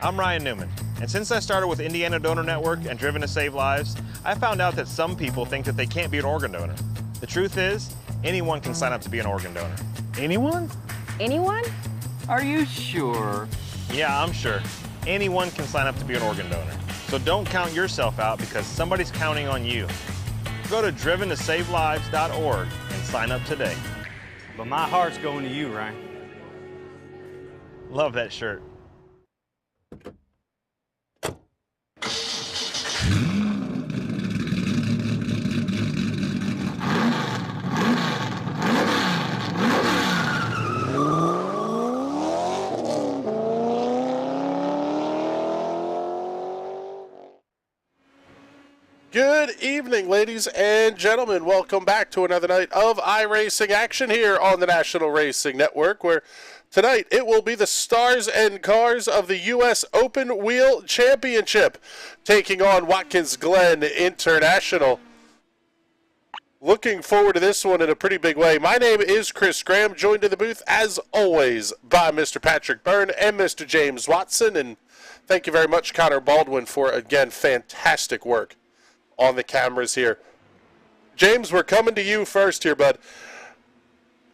I'm Ryan Newman, and since I started with Indiana Donor Network and Driven to Save Lives, I found out that some people think that they can't be an organ donor. The truth is, anyone can sign up to be an organ donor. Anyone? Anyone? Are you sure? Yeah, I'm sure. Anyone can sign up to be an organ donor. So don't count yourself out because somebody's counting on you. Go to driventosavelives.org and sign up today. But my heart's going to you, Ryan. Love that shirt. Good evening, ladies and gentlemen. Welcome back to another night of iRacing action here on the National Racing Network, where tonight it will be the stars and cars of the U.S. Open Wheel Championship taking on Watkins Glen International. Looking forward to this one in a pretty big way. My name is Chris Graham, joined in the booth, as always, by Mr. Patrick Byrne and Mr. James Watson. And thank you very much, Connor Baldwin, for, again, fantastic work on the cameras here. James, we're coming to you first here, bud.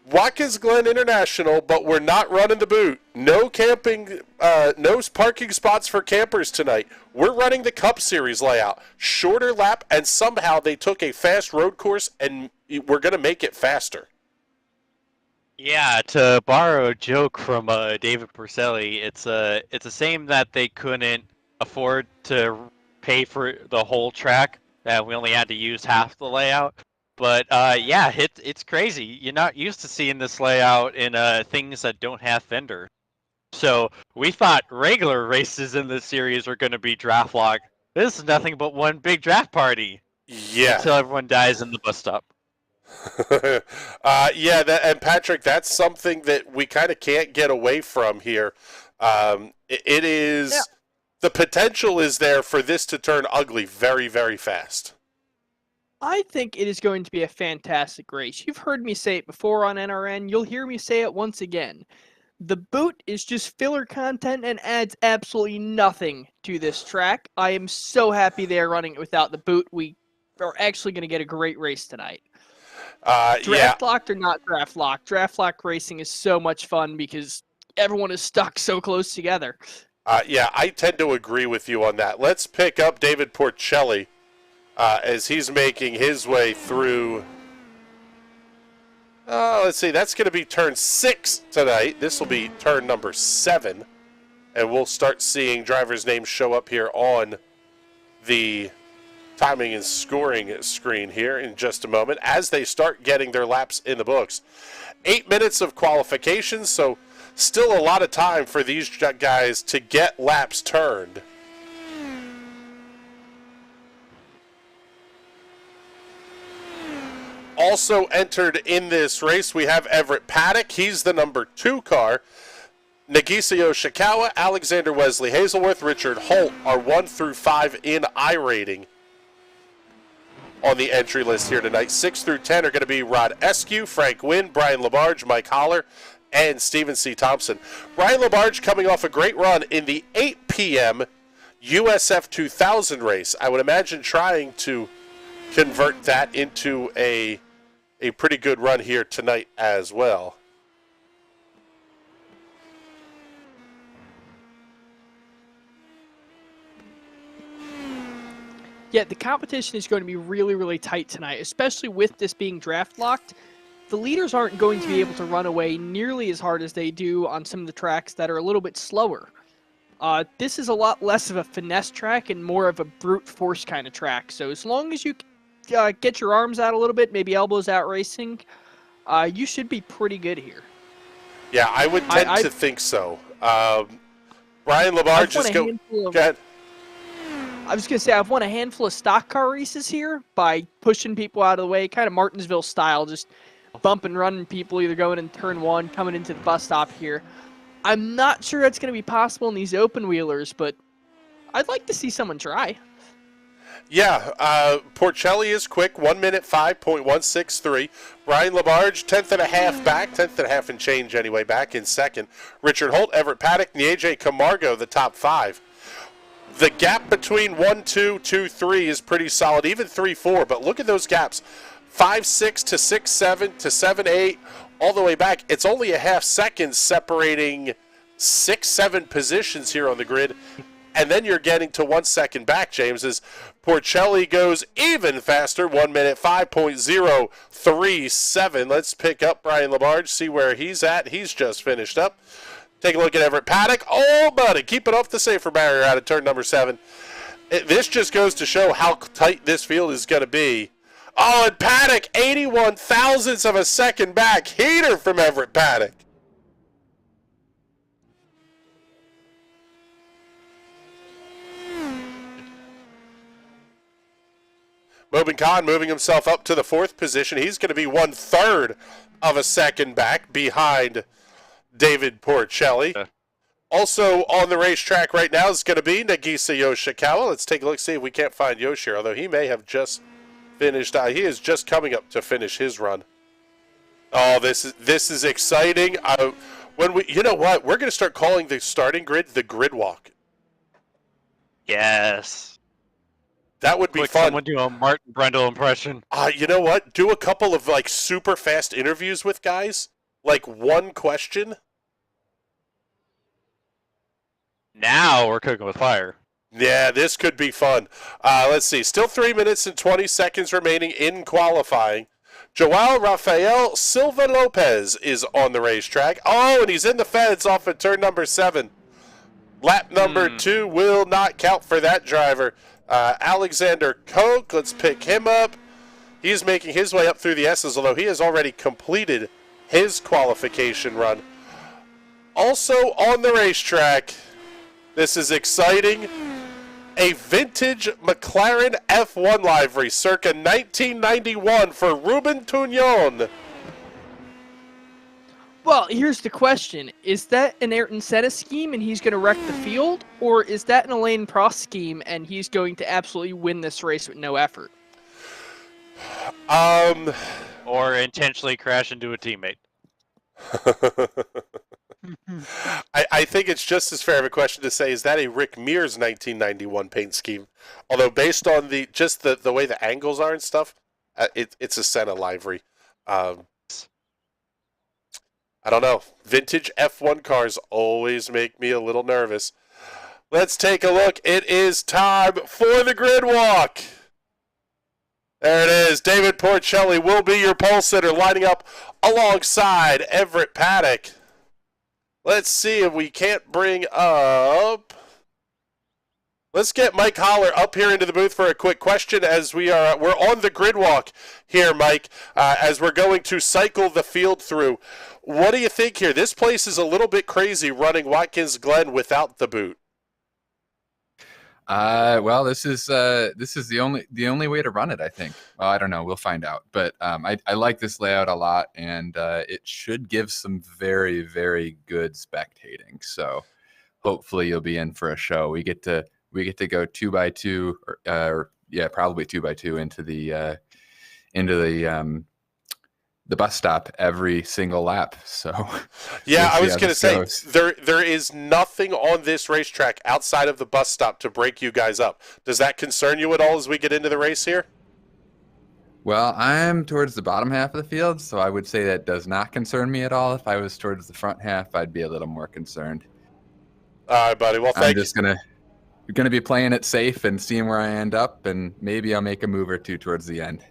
Watkins Glen International, but we're not running the boot. No camping, no parking spots for campers tonight. We're running the Cup Series layout. Shorter lap, and somehow they took a fast road course, and we're going to make it faster. Yeah, to borrow a joke from David Porcelli, it's a shame that they couldn't afford to pay for the whole track. That we only had to use half the layout. But yeah, it's crazy. You're not used to seeing this layout in things that don't have fender. So we thought regular races in this series were going to be draft locked. This is nothing but one big draft party. Yeah. Until everyone dies in the bus stop. Yeah, and Patrick, that's something that we kind of can't get away from here. It is... Yeah. The potential is there for this to turn ugly very, very fast. I think it is going to be a fantastic race. You've heard me say it before on NRN. You'll hear me say it once again. The boot is just filler content and adds absolutely nothing to this track. I am so happy they are running it without the boot. We are actually going to get a great race tonight. Draft locked or not draft locked? Draft lock racing is so much fun because everyone is stuck so close together. Yeah, I tend to agree with you on that. Let's pick up David Porcelli as he's making his way through. Let's see, that's going to be turn 6 tonight. This will be turn number 7. And we'll start seeing drivers' names show up here on the timing and scoring screen here in just a moment as they start getting their laps in the books. 8 minutes of qualification, so still a lot of time for these guys to get laps turned. Also entered in this race, we have Everett Paddock. He's the number 2 car. Nagisio Shikawa, Alexander Wesley Hazelworth, Richard Holt are 1 through 5 in iRating on the entry list here tonight. 6 through 10 are going to be Rod Eskew, Frank Wynn, Brian Labarge, Mike Holler, and Stephen C. Thompson. Brian Labarge coming off a great run in the 8 p.m. USF2000 race. I would imagine trying to convert that into a pretty good run here tonight as well. Yeah, the competition is going to be really, really tight tonight, especially with this being draft locked. The leaders aren't going to be able to run away nearly as hard as they do on some of the tracks that are a little bit slower. This is a lot less of a finesse track and more of a brute force kind of track. So as long as you get your arms out a little bit, maybe elbows out racing, you should be pretty good here. Yeah, I would tend to think so. Brian Labarge just go ahead. I was going to say, I've won a handful of stock car races here by pushing people out of the way, kind of Martinsville style, just bumping, running people, either going in turn 1, coming into the bus stop here. I'm not sure that's going to be possible in these open wheelers, but I'd like to see someone try. Yeah, Porcelli is quick, 1 minute 5.163. Brian Labarge, 10th and a half back, 10th and a half and change anyway, back in second. Richard Holt, Everett Paddock, Nieje Camargo, the top 5. The gap between 1, 2, 2, 3 is pretty solid, even 3, 4, but look at those gaps. 5, 6 to 6, 7 to 7, 8, all the way back. It's only a half second separating 6, 7 positions here on the grid. And then you're getting to 1 second back, James, as Porcelli goes even faster, 1 minute 5.037. Let's pick up Brian Labarge, see where he's at. He's just finished up. Take a look at Everett Paddock. Oh, buddy, keep it off the safer barrier out of turn number 7. This just goes to show how tight this field is going to be. Oh, and Paddock, 81 thousandths of a second back. Heater from Everett Paddock. Mobin Khan moving himself up to the 4th position. He's going to be 1/3 of a second back behind David Porcelli. Also on the racetrack right now is going to be Nagisa Yoshikawa. Let's take a look, see if we can't find Yoshi, although he may have just finished. He is just coming up to finish his run. Oh, this is exciting. You know what? We're going to start calling the starting grid the grid walk. Yes. That would be fun. Someone do a Martin Brundle impression. You know what? Do a couple of like super fast interviews with guys. Like one question. Now we're cooking with fire. Yeah, this could be fun. Let's see. Still 3 minutes and 20 seconds remaining in qualifying. Joao Rafael Silva Lopez is on the racetrack. Oh, and he's in the fence off at turn number 7. Lap number 2 will not count for that driver. Alexander Koch, let's pick him up. He's making his way up through the S's, although he has already completed his qualification run. Also on the racetrack, this is exciting, a vintage McLaren F1 livery circa 1991 for Ruben Tugnon. Well, here's the question. Is that an Ayrton Senna scheme and he's going to wreck the field? Or is that an Alain Prost scheme and he's going to absolutely win this race with no effort? Or intentionally crash into a teammate. I think it's just as fair of a question to say, is that a Rick Mears 1991 paint scheme? Although based on the way the angles are and stuff, it's a Senna livery. I don't know. Vintage F1 cars always make me a little nervous. Let's take a look. It is time for the grid walk. There it is. David Porcelli will be your pole sitter, lining up alongside Everett Paddock. Let's see if we can't bring up... Let's get Mike Holler up here into the booth for a quick question as we're on the grid walk here, Mike, as we're going to cycle the field through. What do you think here? This place is a little bit crazy running Watkins Glen without the boot. Well, this is the only way to run it, I think. Well, I don't know. We'll find out. But I like this layout a lot, and it should give some very, very good spectating. So hopefully you'll be in for a show. We get to go 2x2, or probably 2x2 into the bus stop every single lap. So yeah, I was going to say there is nothing on this racetrack outside of the bus stop to break you guys up. Does that concern you at all as we get into the race here? Well, I'm towards the bottom half of the field, so I would say that does not concern me at all. If I was towards the front half, I'd be a little more concerned. All right, buddy. Well, thank you. I'm just gonna be playing it safe and seeing where I end up, and maybe I'll make a move or two towards the end.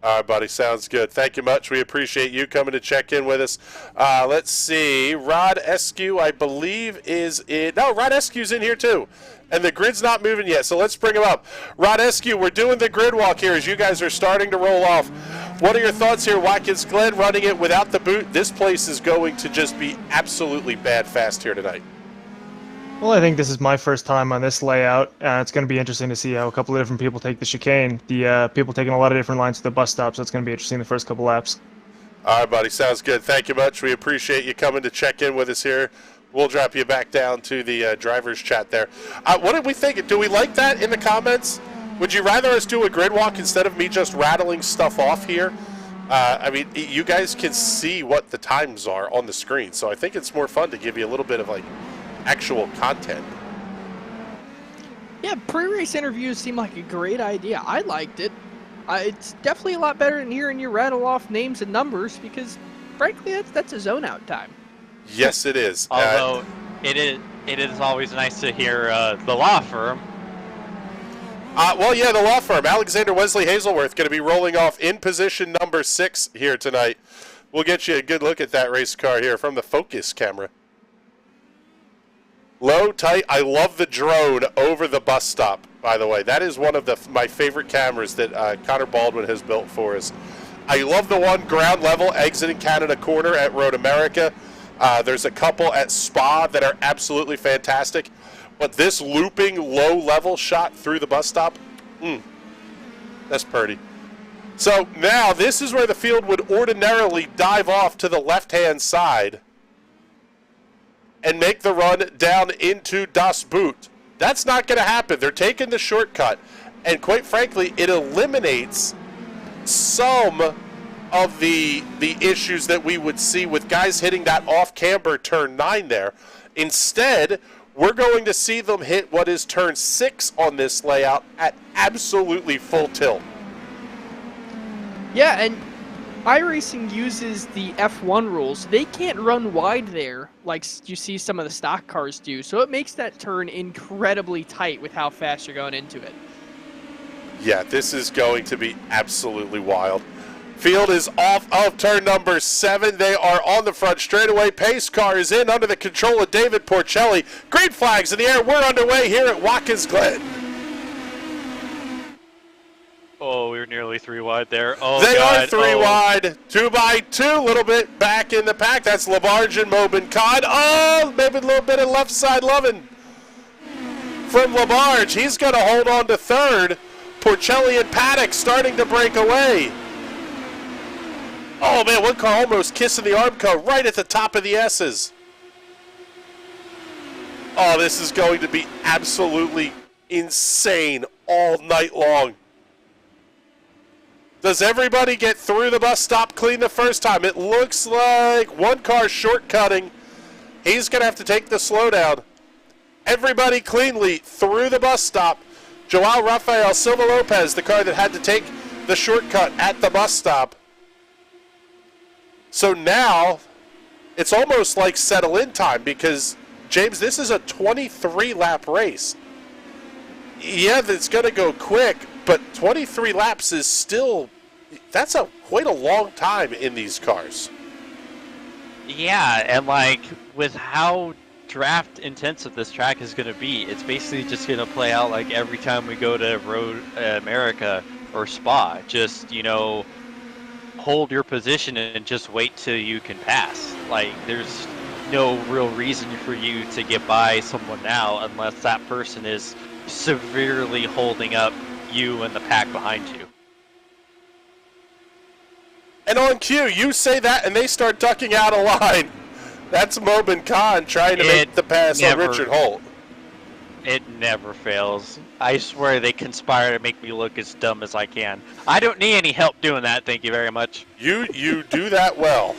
All right, buddy. Sounds good. Thank you much. We appreciate you coming to check in with us. Let's see. Rod Eskew, I believe, is in. No, Rod Eskew's in here too. And the grid's not moving yet, so let's bring him up. Rod Eskew, we're doing the grid walk here as you guys are starting to roll off. What are your thoughts here? Watkins Glen running it without the boot. This place is going to just be absolutely bad fast here tonight. Well, I think this is my first time on this layout. It's going to be interesting to see how a couple of different people take the chicane. The people taking a lot of different lines to the bus stop, so it's going to be interesting the first couple laps. All right, buddy. Sounds good. Thank you much. We appreciate you coming to check in with us here. We'll drop you back down to the driver's chat there. What did we think? Do we like that in the comments? Would you rather us do a grid walk instead of me just rattling stuff off here? I mean, you guys can see what the times are on the screen, so I think it's more fun to give you a little bit of, like, actual content. Yeah, pre-race interviews seem like a great idea. I liked it. It's definitely a lot better than hearing you rattle off names and numbers because, frankly, that's a zone-out time. Yes, it is. Although it is always nice to hear the law firm. Well, yeah, the law firm, Alexander Wesley Hazelworth, going to be rolling off in position number 6 here tonight. We'll get you a good look at that race car here from the focus camera. Low, tight. I love the drone over the bus stop, by the way. That is one of my favorite cameras that Connor Baldwin has built for us. I love the one ground level exiting Canada Corner at Road America. There's a couple at Spa that are absolutely fantastic. But this looping low-level shot through the bus stop, that's pretty. So now this is where the field would ordinarily dive off to the left-hand side and make the run down into Das Boot. That's not going to happen. They're taking the shortcut. And quite frankly, it eliminates some of the issues that we would see with guys hitting that off-camber turn 9 there. Instead, we're going to see them hit what is turn 6 on this layout at absolutely full tilt. Yeah, and iRacing uses the F1 rules. They can't run wide there like you see some of the stock cars do, so it makes that turn incredibly tight with how fast you're going into it. Yeah, this is going to be absolutely wild. Field is off of turn number 7. They are on the front straightaway. Pace car is in under the control of David Porcelli. Green flags in the air. We're underway here at Watkins Glen. Oh, we were nearly 3 wide there. Oh, they God. are 3 wide. 2 by 2. A little bit back in the pack. That's Labarge and Mobin Khan. Oh, maybe a little bit of left side loving from Labarge. He's going to hold on to 3rd. Porcelli and Paddock starting to break away. Oh, man, one car almost kissing the Armco right at the top of the S's. Oh, this is going to be absolutely insane all night long. Does everybody get through the bus stop clean the first time? It looks like one car shortcutting. He's going to have to take the slowdown. Everybody cleanly through the bus stop. Joao Rafael Silva Lopez, the car that had to take the shortcut at the bus stop. So now it's almost like settle in time because, James, this is a 23-lap race. Yeah, it's going to go quick, but 23 laps is still, that's quite a long time in these cars. Yeah, and like with how draft intensive this track is going to be, it's basically just going to play out like every time we go to Road America or Spa. Just, hold your position and just wait till you can pass. Like, there's no real reason for you to get by someone now unless that person is severely holding up you and the pack behind you. And on cue, you say that and they start ducking out of line. That's Mobin Khan trying to make the pass on Richard Holt. It never fails. I swear they conspire to make me look as dumb as I can. I don't need any help doing that, thank you very much. You do that well.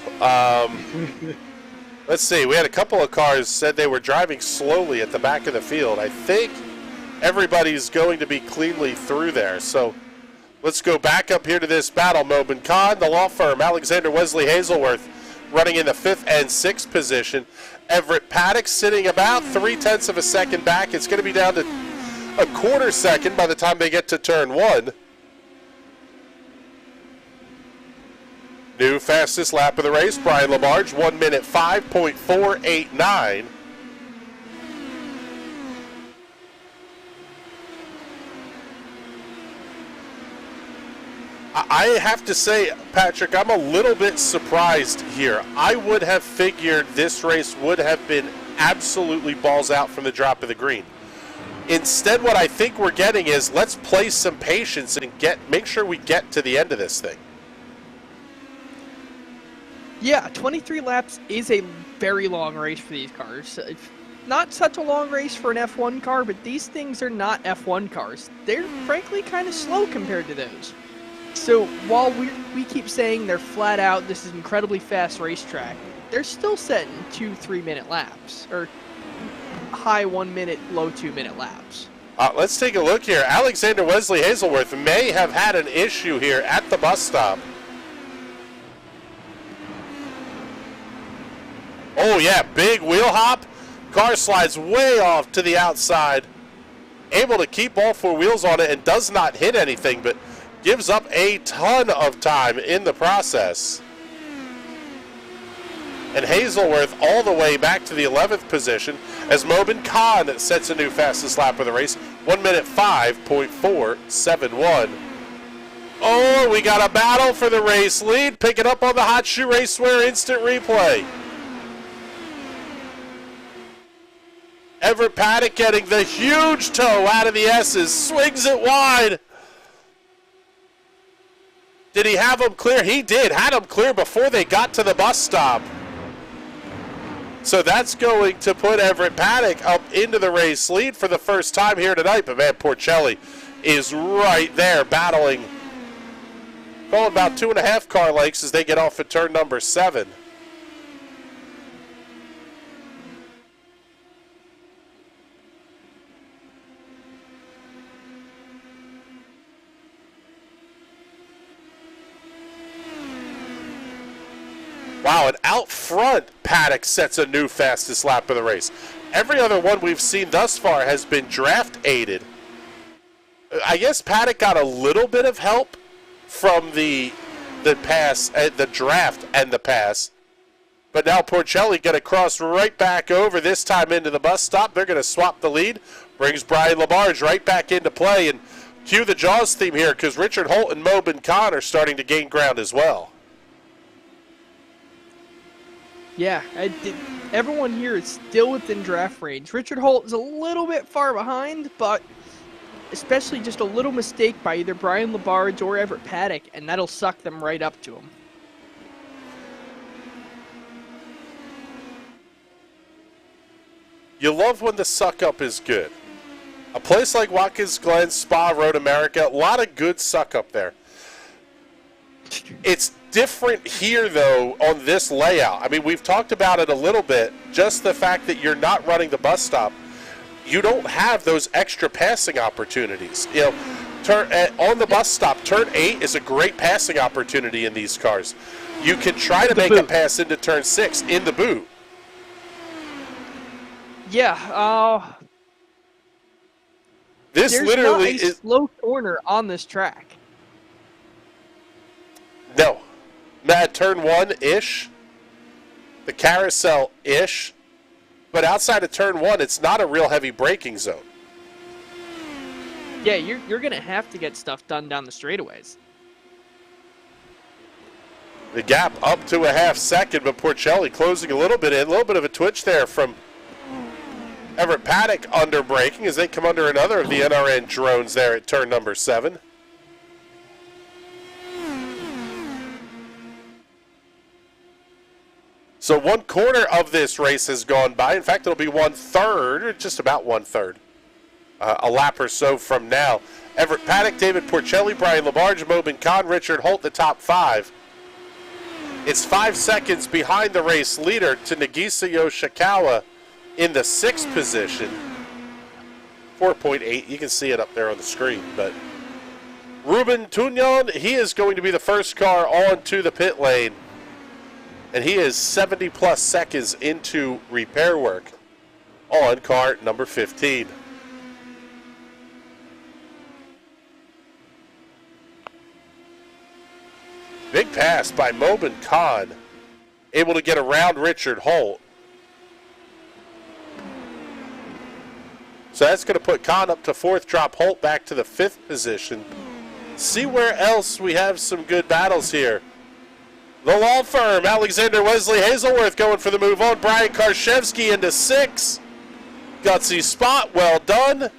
Let's see, we had a couple of cars said they were driving slowly at the back of the field. I think everybody's going to be cleanly through there. So let's go back up here to this battle. Mobin Khan, the law firm, Alexander Wesley Hazelworth running in the 5th and 6th position. Everett Paddock sitting about 0.3 of a second back. It's going to be down to a 1/4 second by the time they get to turn 1. New fastest lap of the race, Brian Labarge, 1 minute 5.489. I have to say, Patrick, I'm a little bit surprised here. I would have figured this race would have been absolutely balls out from the drop of the green. Instead, what I think we're getting is let's play some patience and make sure we get to the end of this thing. Yeah, 23 laps is a very long race for these cars. not such a long race for an F1 car, but these things are not F1 cars. They're frankly kind of slow compared to those. So while we keep saying they're flat out, this is an incredibly fast racetrack, they're still setting 2-3 minute laps, or high 1 minute, low 2 minute laps. Let's take a look here. Alexander Wesley Hazelworth may have had an issue here at the bus stop. Oh yeah, big wheel hop. Car slides way off to the outside. Able to keep all four wheels on it and does not hit anything, but gives up a ton of time in the process. And Hazelworth all the way back to the 11th position as Mobin Khan sets a new fastest lap of the race, 1 minute 5.471. Oh, we got a battle for the race lead. Pick it up on the Hot Shoe Racewear instant replay. Everett Paddock getting the huge toe out of the S's, swings it wide. Did he have them clear? He did, had them clear before they got to the bus stop. So that's going to put Everett Paddock up into the race lead for the first time here tonight. But man, Porcelli is right there battling. Going about 2.5 car lengths as they get off at turn number 7. Wow, and out front, Paddock sets a new fastest lap of the race. Every other one we've seen thus far has been draft aided. I guess Paddock got a little bit of help from the pass, the draft and the pass. But now Porcelli going to cross right back over, this time into the bus stop. They're going to swap the lead. Brings Brian Labarge right back into play. And cue the Jaws theme here because Richard Holt and Mobin Khan are starting to gain ground as well. Yeah, everyone here is still within draft range. Richard Holt is a little bit far behind, but especially just a little mistake by either Brian Labarge or Everett Paddock, and that'll suck them right up to him. You love when the suck up is good. A place like Watkins Glen, Spa, Road America, a lot of good suck up there. It's different here, though, on this layout. I mean, we've talked about it a little bit. Just the fact that you're not running the bus stop, you don't have those extra passing opportunities. You know, on the bus stop, turn 8 is a great passing opportunity in these cars. You can try to make a pass into turn 6 in the boot. Yeah, this literally is a slow corner on this track. No. At turn 1-ish, the carousel-ish, but outside of turn 1, it's not a real heavy braking zone. Yeah, you're going to have to get stuff done down the straightaways. The gap up to a half second, but Porcelli closing a little bit in. A little bit of a twitch there from Everett Paddock under braking as they come under another of the NRN drones there at turn number 7. So 1/4 of this race has gone by. In fact, it'll be 1/3, or just about 1/3. A lap or so from now. Everett Paddock, David Porcelli, Brian Labarge, Mobin Khan, Richard Holt, the top 5. It's 5 seconds behind the race leader to Nagisa Yoshikawa in the 6th position. 4.8, you can see it up there on the screen. But Ruben Tugnon, he is going to be the first car onto the pit lane. And he is 70-plus seconds into repair work on car number 15. Big pass by Mobin Khan, able to get around Richard Holt. So that's going to put Khan up to 4th, drop Holt back to the 5th position. See where else we have some good battles here. The law firm, Alexander Wesley Hazelworth going for the move on. Brian Karszewski into 6. Gutsy spot, well done.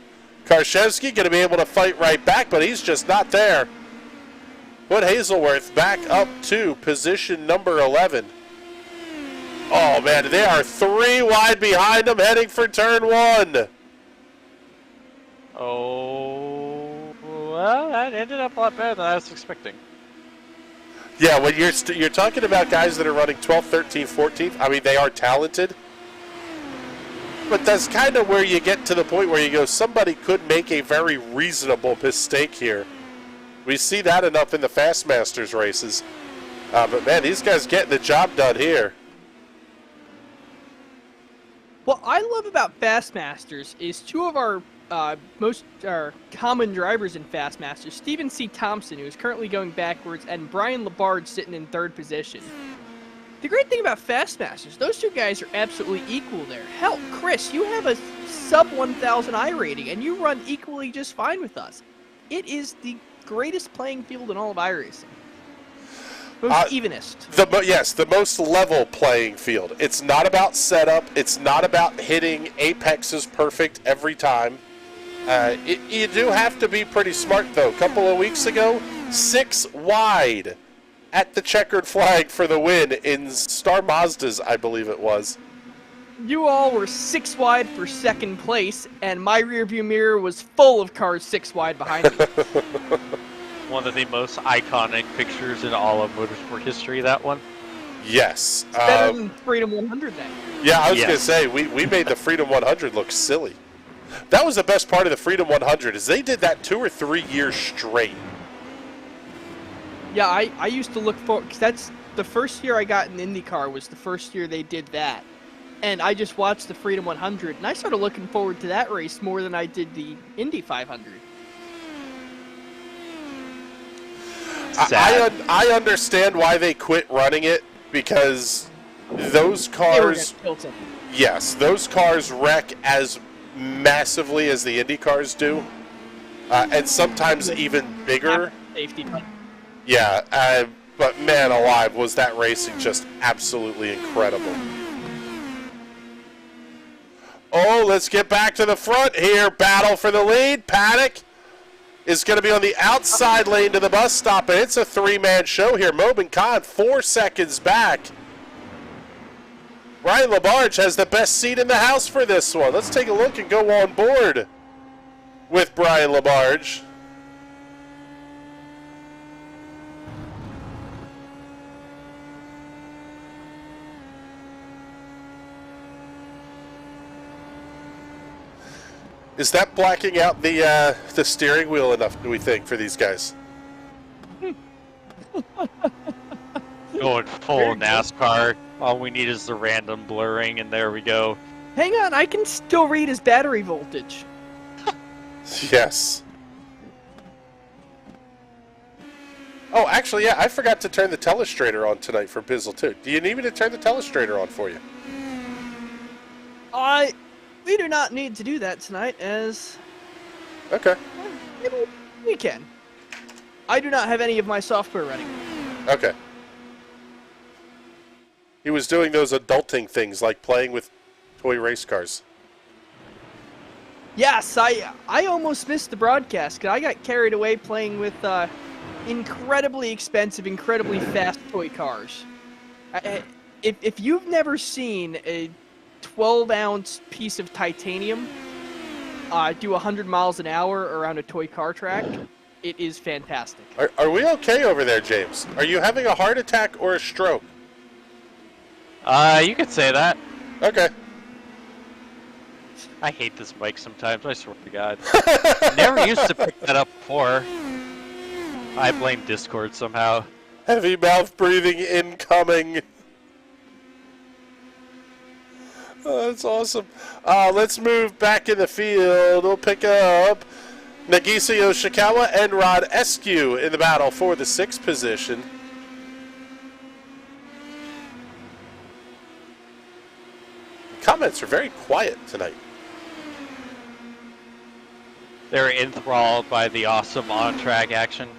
Karszewski going to be able to fight right back, but he's just not there. Put Hazelworth back up to position number 11. Oh, man, they are 3 wide behind them heading for turn 1. Oh, well, that ended up a lot better than I was expecting. Yeah, when you're talking about guys that are running 12th, 13th, 14th, I mean, they are talented. But that's kind of where you get to the point where you go, somebody could make a very reasonable mistake here. We see that enough in the Fastmasters races. But, man, these guys getting the job done here. What I love about Fastmasters is 2 of our most common drivers in Fastmasters, Stephen C. Thompson, who is currently going backwards, and Brian Labarge sitting in 3rd position. The great thing about Fastmasters, those 2 guys are absolutely equal there. Hell, Chris, you have a sub 1,000 I rating, and you run equally just fine with us. It is the greatest playing field in all of iRacing. Most evenest. Yes, the most level playing field. It's not about setup. It's not about hitting apexes perfect every time. You do have to be pretty smart, though. A couple of weeks ago, 6 wide at the checkered flag for the win in Star Mazdas, I believe it was. You all were 6 wide for 2nd place, and my rearview mirror was full of cars 6 wide behind me. One of the most iconic pictures in all of motorsport history, that one. Yes. It's better than Freedom 100 then. Yeah, I was going to say, we made the Freedom 100 look silly. That was the best part of the Freedom 100, is they did that 2 or 3 years straight. Yeah, I used to look for, because that's the first year I got an IndyCar was the first year they did that. And I just watched the Freedom 100, and I started looking forward to that race more than I did the Indy 500. I understand why they quit running it, because those cars, yes, those cars wreck as massively as the Indy cars do, and sometimes even bigger. Safety. Yeah, but man alive, was that racing just absolutely incredible. Oh, let's get back to the front here. Battle for the lead. Paddock is going to be on the outside lane to the bus stop, and it's a 3-man show here. Mobin Khan 4 seconds back. Ryan Labarge has the best seat in the house for this one. Let's take a look and go on board with Brian Labarge. Is that blacking out the steering wheel enough, do we think, for these guys? Going full NASCAR. All we need is the random blurring, and there we go. Hang on, I can still read his battery voltage. Yes. Oh, actually, yeah, I forgot to turn the telestrator on tonight for Bizzle, too. Do you need me to turn the telestrator on for you? We do not need to do that tonight, as... Okay. We can. I do not have any of my software running. Okay. He was doing those adulting things, like playing with toy race cars. Yes, I almost missed the broadcast, because I got carried away playing with incredibly expensive, incredibly fast toy cars. If you've never seen a 12-ounce piece of titanium do 100 miles an hour around a toy car track, it is fantastic. Are we okay over there, James? Are you having a heart attack or a stroke? You could say that. Okay. I hate this mic sometimes, I swear to God. Never used to pick that up before. I blame Discord somehow. Heavy mouth breathing incoming. Oh, that's awesome. Let's move back in the field. We'll pick up Nagisa Yoshikawa and Rod Eskew in the battle for the 6th position. Comments are very quiet tonight. They're enthralled by the awesome on-track action.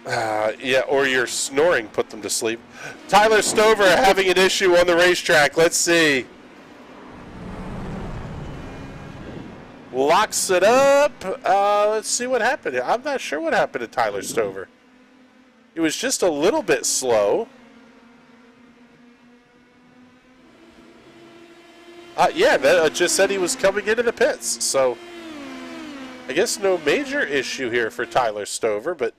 Yeah, or your snoring put them to sleep. Tyler Stover having an issue on the racetrack. Let's see. Locks it up. Let's see what happened. I'm not sure what happened to Tyler Stover. He was just a little bit slow. Yeah, that just said he was coming into the pits. So I guess no major issue here for Tyler Stover, but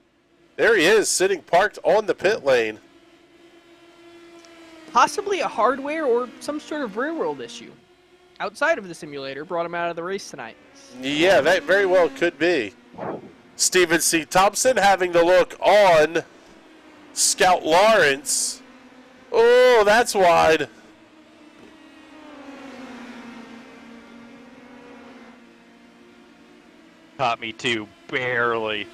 there he is sitting parked on the pit lane. Possibly a hardware or some sort of real-world issue outside of the simulator brought him out of the race tonight. Yeah, that very well could be. Stephen C. Thompson having the look on Scout Lawrence. Oh, that's wide. Caught me too, barely.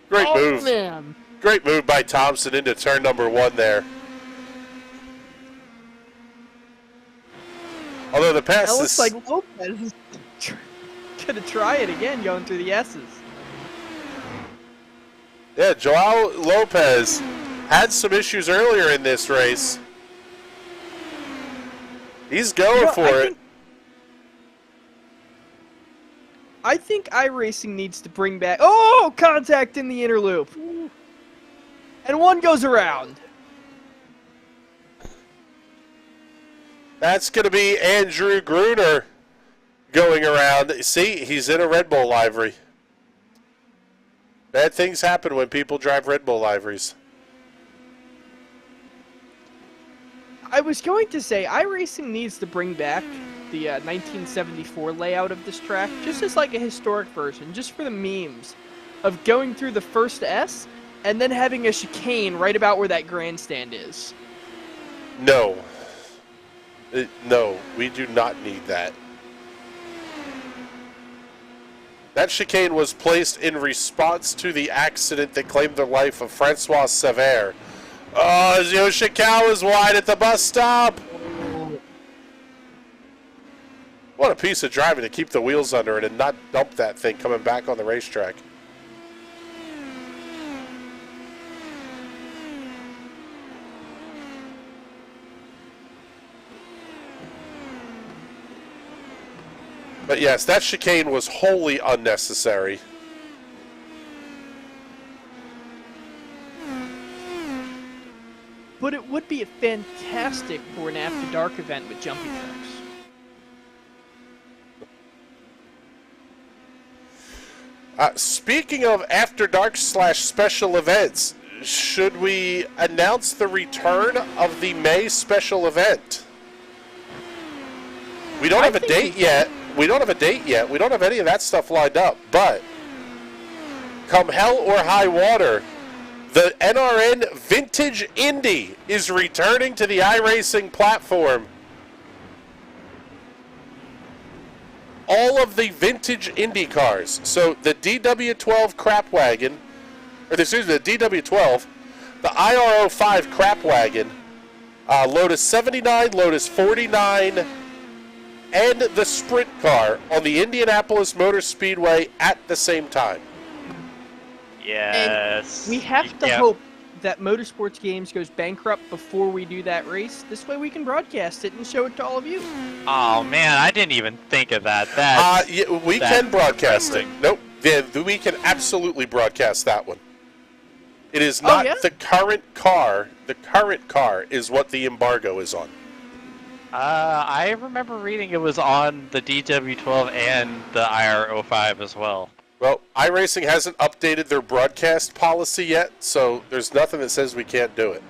Great move. Man. Great move by Thompson into turn number 1 there. Although the pass That looks is... like Lopez is gonna try it again going through the S's. Yeah, Joao Lopez had some issues earlier in this race. He's going for it. I think iRacing needs to bring back... Oh! Contact in the inner loop. And one goes around. That's going to be Andrew Gruner going around. See, he's in a Red Bull livery. Bad things happen when people drive Red Bull liveries. I was going to say, iRacing needs to bring back the 1974 layout of this track, just as like a historic version, just for the memes of going through the first S and then having a chicane right about where that grandstand is. No. No, we do not need that. That chicane was placed in response to the accident that claimed the life of Francois Sever. Oh, Yoshikawa is wide at the bus stop. What a piece of driving to keep the wheels under it and not dump that thing coming back on the racetrack. But yes, that chicane was wholly unnecessary. But it would be fantastic for an After Dark event with jumping tracks. Speaking of After Dark / special events, should we announce the return of the May special event? We don't have a date yet. We don't have a date yet. We don't have any of that stuff lined up. But come hell or high water, the NRN Vintage Indy is returning to the iRacing platform. All of the vintage Indy cars. So the DW12 crap wagon, or excuse me, the DW12, the IRO5 crap wagon, Lotus 79, Lotus 49, and the sprint car on the Indianapolis Motor Speedway at the same time. Yes. And we have to hope that Motorsports Games goes bankrupt before we do that race. This way we can broadcast it and show it to all of you. Oh man, I didn't even think of that. Yeah, we can broadcast it. Nope, we can absolutely broadcast that one. It is not the current car. The current car is what the embargo is on. I remember reading it was on the DW12 and the IR05 as well. Well, iRacing hasn't updated their broadcast policy yet, so there's nothing that says we can't do it.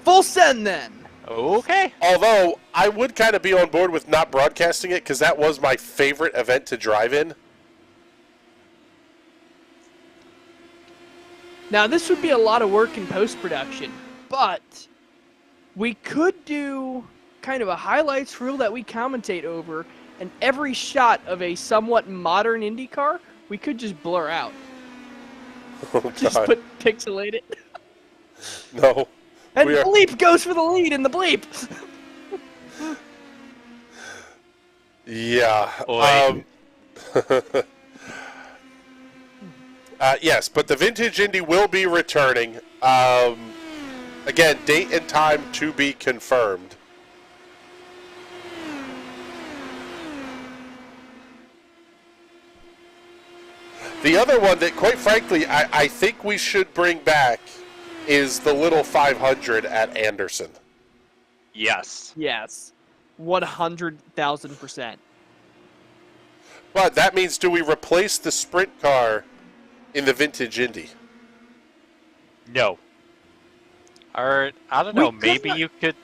Full send then. Okay. Although, I would kind of be on board with not broadcasting it, because that was my favorite event to drive in. Now, this would be a lot of work in post-production, but we could do kind of a highlights reel that we commentate over, and every shot of a somewhat modern Indy car, we could just blur out. Oh, God. Just pixelate it. No. And Bleep goes for the lead in the Bleep. Yeah. Yes, but the Vintage Indy will be returning. Again, date and time to be confirmed. The other one that, quite frankly, I think we should bring back is the little 500 at Anderson. Yes. Yes. 100,000%. But that means, do we replace the sprint car in the vintage Indy? No. Or, I don't know, maybe you could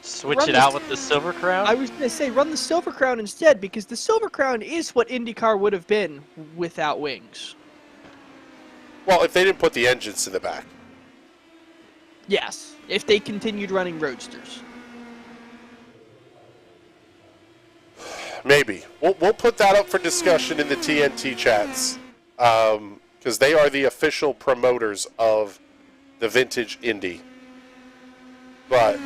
switch it out with the Silver Crown? I was going to say, run the Silver Crown instead, because the Silver Crown is what IndyCar would have been without wings. Well, if they didn't put the engines in the back. Yes, if they continued running Roadsters. Maybe. We'll put that up for discussion in the TNT chats, because they are the official promoters of the vintage Indy. But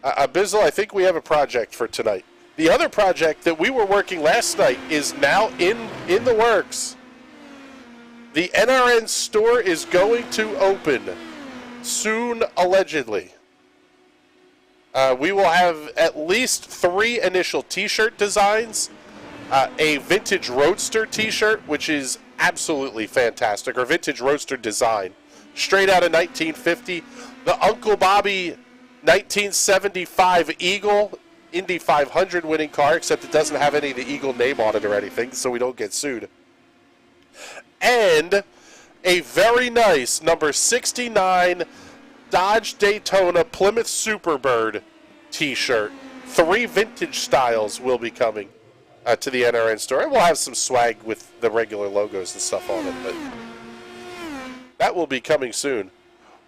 Bizzle, I think we have a project for tonight. The other project that we were working last night is now in the works. The NRN store is going to open soon, allegedly. We will have at least 3 initial t-shirt designs. A vintage Roadster t-shirt, which is absolutely fantastic, or vintage Roadster design. Straight out of 1950. The Uncle Bobby 1975 Eagle Indy 500 winning car, except it doesn't have any of the Eagle name on it or anything, so we don't get sued. And a very nice number 69 Dodge Daytona Plymouth Superbird t-shirt. 3 vintage styles will be coming to the NRN store. And we'll have some swag with the regular logos and stuff on it, but that will be coming soon.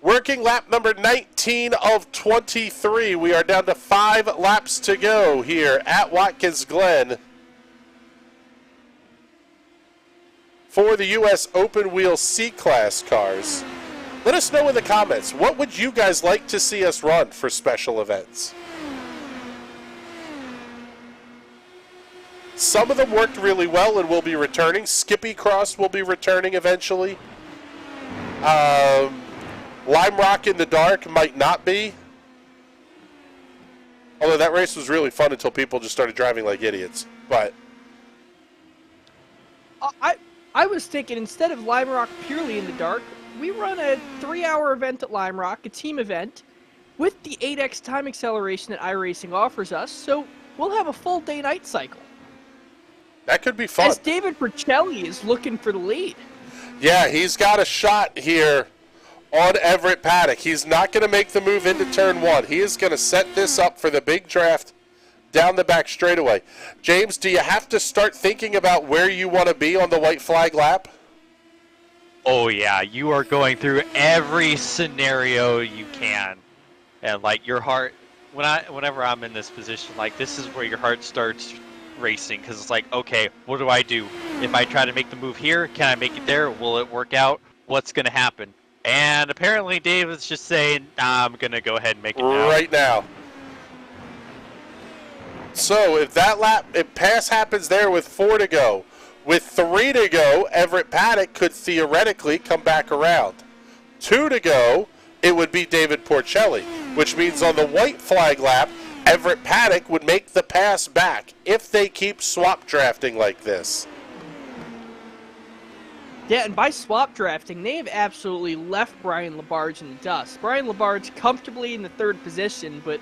Working lap number 19 of 23. We are down to 5 laps to go here at Watkins Glen for the U.S. Open Wheel C-Class cars. Let us know in the comments, what would you guys like to see us run for special events? Some of them worked really well and will be returning. Skippy Cross will be returning eventually. Lime Rock in the Dark might not be. Although that race was really fun until people just started driving like idiots. But I was thinking, instead of Lime Rock purely in the dark, we run a 3-hour event at Lime Rock, a team event, with the 8x time acceleration that iRacing offers us, so we'll have a full day-night cycle. That could be fun. As David Percelli is looking for the lead. Yeah, he's got a shot here on Everett Paddock. He's not going to make the move into turn 1. He is going to set this up for the big draft down the back straightaway. James, do you have to start thinking about where you want to be on the white flag lap? Oh yeah, you are going through every scenario you can. And like your heart, whenever I'm in this position, like this is where your heart starts racing, because it's like, okay, what do I do? If I try to make the move here, can I make it there? Will it work out? What's going to happen? And apparently David's just saying, nah, I'm going to go ahead and make it now. Right now. So if pass happens there with 4 to go, with 3 to go, Everett Paddock could theoretically come back around. 2 to go, it would be David Porcelli, which means on the white flag lap, Everett Paddock would make the pass back if they keep swap drafting like this. Yeah, and by swap drafting, they have absolutely left Brian Labarge in the dust. Brian Labarge comfortably in the 3rd position, but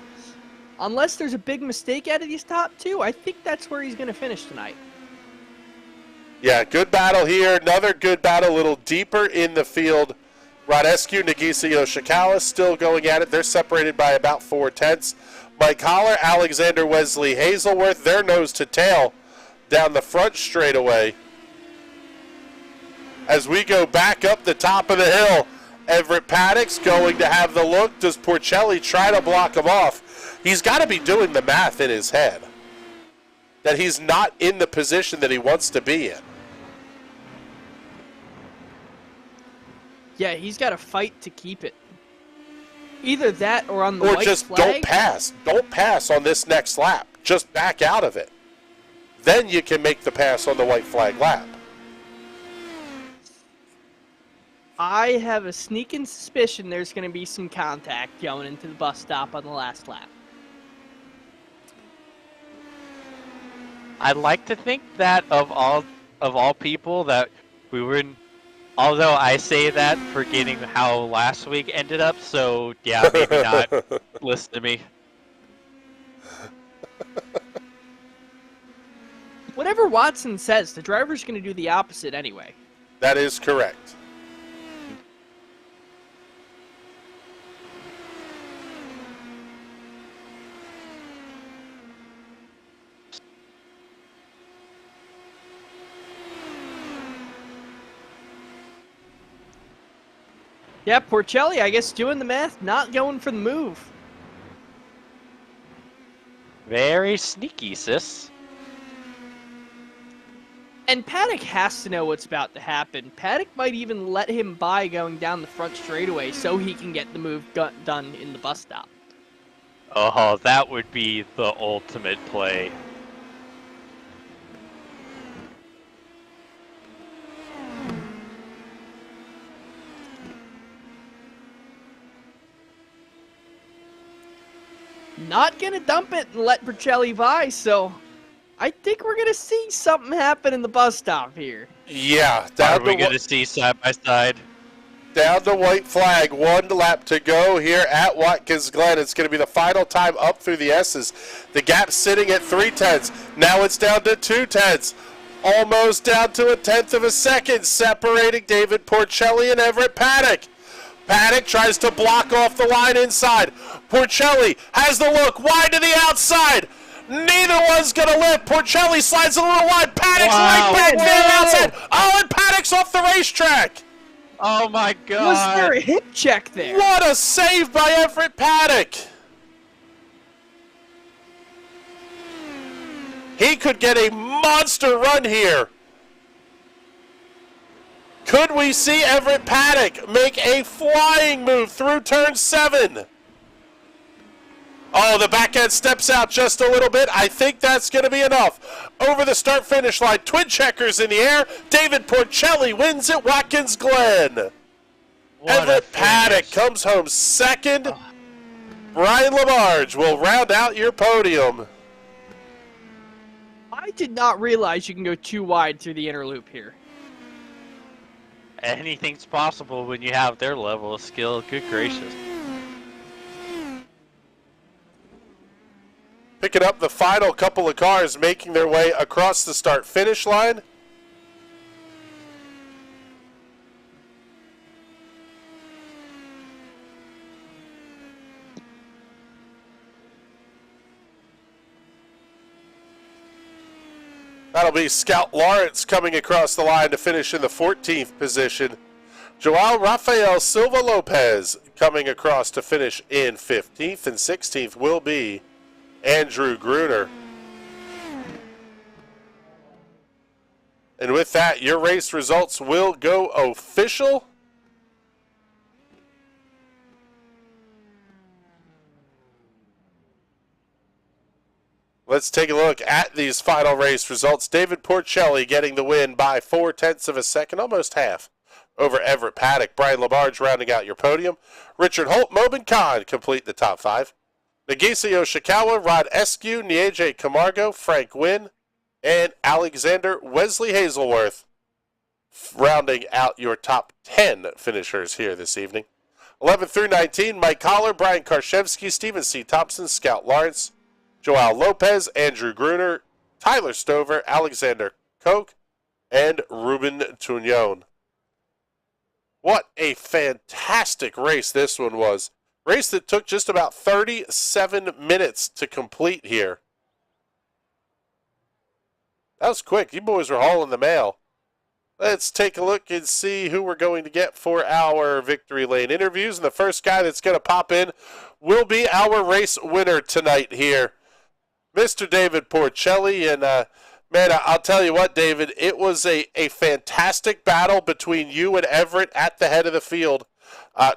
unless there's a big mistake out of these top 2, I think that's where he's going to finish tonight. Yeah, good battle here. Another good battle, a little deeper in the field. Rodescu, Nagisa, Yoshikawa still going at it. They're separated by about 4/10. Mike Holler, Alexander Wesley Hazelworth, they're nose to tail down the front straightaway. As we go back up the top of the hill, Everett Paddock's going to have the look. Does Porcelli try to block him off? He's got to be doing the math in his head that he's not in the position that he wants to be in. Yeah, he's got to fight to keep it. Either that or on the or white just flag. don't pass. Don't pass on this next lap. Just back out of it. Then you can make the pass on the white flag lap. I have a sneaking suspicion there's going to be some contact going into the bus stop on the last lap. I'd like to think that of all people that we wouldn't Although I say that forgetting how last week ended up, so yeah, maybe not listen to me. Whatever Watson says, the driver's going to do the opposite anyway. That is correct. Yeah, Porcelli, I guess doing the math, not going for the move. Very sneaky, sis. And Paddock has to know what's about to happen. Paddock might even let him by going down the front straightaway so he can get the move done in the bus stop. Oh, that would be the ultimate play. Not gonna dump it and let Porcelli by, so I think we're gonna see something happen in the bus stop here. Yeah. Are we going to see side by side? Down to white flag, 1 lap to go here at Watkins Glen. It's going to be the final time up through the S's. The gap sitting at 3/10. Now it's down to 2/10. Almost down to a 1/10 of a second, separating David Porcelli and Everett Paddock. Paddock tries to block off the line inside. Porcelli has the look wide to the outside. Neither one's going to lift. Porcelli slides a little wide. Paddock's right back to the outside. Oh, and Paddock's off the racetrack. Oh my god. Was there a hip check there? What a save by Everett Paddock. He could get a monster run here. Could we see Everett Paddock make a flying move through turn 7? Oh, the back end steps out just a little bit. I think that's going to be enough. Over the start-finish line, twin checkers in the air. David Porcelli wins at Watkins Glen. Everett Paddock comes home second. Brian Lamarge will round out your podium. I did not realize you can go too wide through the inner loop here. Anything's possible when you have their level of skill. Good gracious. Picking up the final couple of cars making their way across the start-finish line. That'll be Scout Lawrence coming across the line to finish in the 14th position. Joao Rafael Silva Lopez coming across to finish in 15th, and 16th will be Andrew Gruner. And with that, your race results will go official. Let's take a look at these final race results. David Porcelli getting the win by 4/10 of a second, almost half, over Everett Paddock. Brian Lamarge rounding out your podium. Richard Holt, Mobin Khan complete the top 5. Nagisa Yoshikawa, Rod Eskew, Nieje Camargo, Frank Wynn, and Alexander Wesley Hazelworth rounding out your top 10 finishers here this evening. 11 through 19, Mike Collar, Brian Karszewski, Stephen C. Thompson, Scout Lawrence, Joao Lopez, Andrew Gruner, Tyler Stover, Alexander Koch, and Ruben Tugnon. What a fantastic race this one was. Race that took just about 37 minutes to complete here. That was quick. You boys were hauling the mail. Let's take a look and see who we're going to get for our Victory Lane interviews. And the first guy that's going to pop in will be our race winner tonight here, Mr. David Porcelli. And man, I'll tell you what, David, it was a fantastic battle between you and Everett at the head of the field.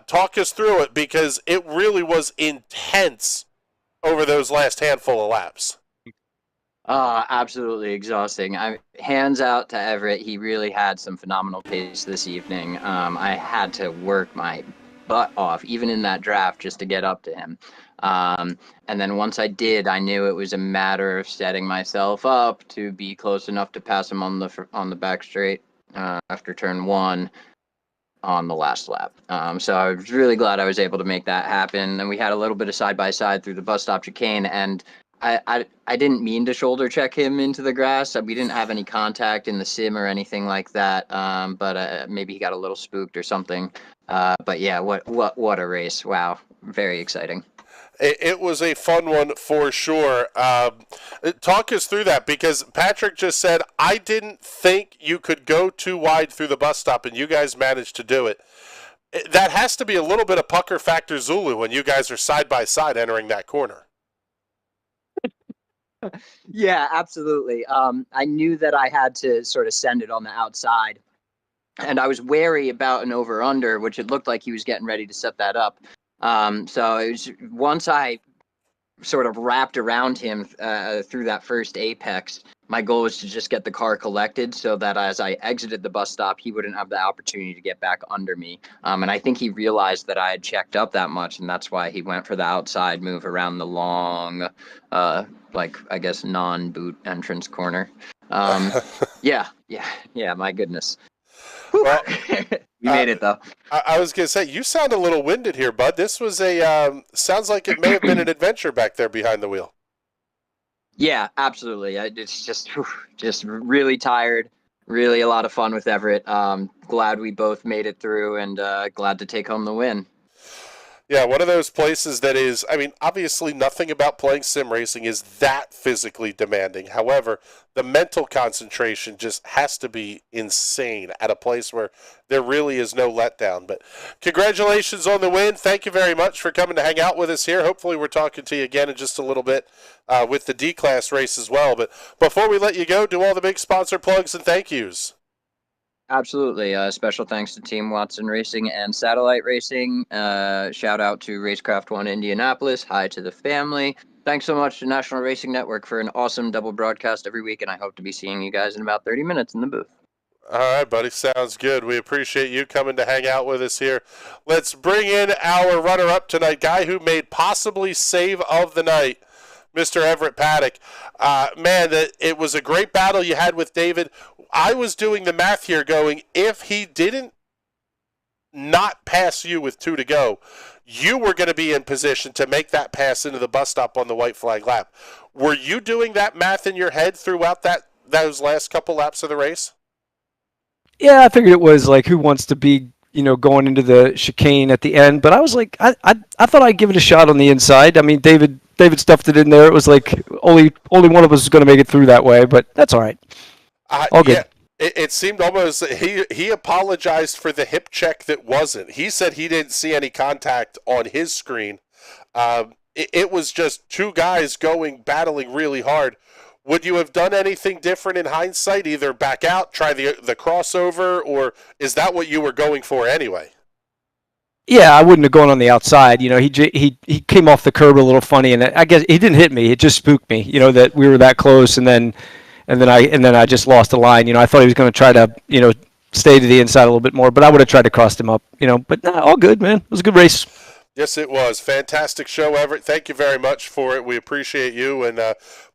Talk us through it, because it really was intense over those last handful of laps. Absolutely exhausting. Hands out to Everett. He really had some phenomenal pace this evening. I had to work my butt off, even in that draft, just to get up to him. And then once I did, I knew it was a matter of setting myself up to be close enough to pass him on the back straight after turn 1. on the last lap. So I was really glad I was able to make that happen. And we had a little bit of side-by-side through the bus stop chicane, and I didn't mean to shoulder check him into the grass. We didn't have any contact in the sim or anything like that. But maybe he got a little spooked or something. But yeah, what a race! Wow, very exciting. It was a fun one for sure. Talk us through that, because Patrick just said, I didn't think you could go too wide through the bus stop, and you guys managed to do it. That has to be a little bit of pucker factor Zulu when you guys are side by side entering that corner. Yeah, absolutely. I knew that I had to sort of send it on the outside, and I was wary about an over-under, which it looked like he was getting ready to set that up. So it was, once I sort of wrapped around him through that first apex, my goal was to just get the car collected so that as I exited the bus stop, he wouldn't have the opportunity to get back under me. And I think he realized that I had checked up that much, and that's why he went for the outside move around the long, like, I guess, non-boot entrance corner. Yeah, my goodness. Well, we made it, though. I was going to say, you sound a little winded here, bud. This was sounds like it may have been an adventure back there behind the wheel. Yeah, absolutely. It's just really tired. Really a lot of fun with Everett. Glad we both made it through, and glad to take home the win. Yeah, one of those places that is, I mean, obviously nothing about playing sim racing is that physically demanding. However, the mental concentration just has to be insane at a place where there really is no letdown. But congratulations on the win. Thank you very much for coming to hang out with us here. Hopefully we're talking to you again in just a little bit with the D-Class race as well. But before we let you go, do all the big sponsor plugs and thank yous. Absolutely. Special thanks to Team Watson Racing and Satellite Racing. Shout out to Racecraft One Indianapolis. Hi to the family. Thanks so much to National Racing Network for an awesome double broadcast every week, and I hope to be seeing you guys in about 30 minutes in the booth. All right, buddy. Sounds good. We appreciate you coming to hang out with us here. Let's bring in our runner-up tonight, guy who made possibly save of the night, Mr. Everett Paddock. Man, it was a great battle you had with David. I was doing the math here going, if he didn't not pass you with 2 to go, you were going to be in position to make that pass into the bus stop on the white flag lap. Were you doing that math in your head throughout those last couple laps of the race? Yeah, I figured it was like, who wants to be, going into the chicane at the end. But I was like, I thought I'd give it a shot on the inside. I mean, David stuffed it in there. It was like only one of us was going to make it through that way, but that's all right. All good. Yeah, it seemed almost he apologized for the hip check that wasn't. He said he didn't see any contact on his screen. It was just 2 guys battling really hard. Would you have done anything different in hindsight? Either back out, try the crossover, or is that what you were going for anyway? Yeah, I wouldn't have gone on the outside. He came off the curb a little funny, and I guess he didn't hit me. It just spooked me. That we were that close, and then I just lost the line. I thought he was going to try to stay to the inside a little bit more, but I would have tried to cross him up. But nah, all good, man. It was a good race. Yes, it was. Fantastic show, Everett. Thank you very much for it. We appreciate you. And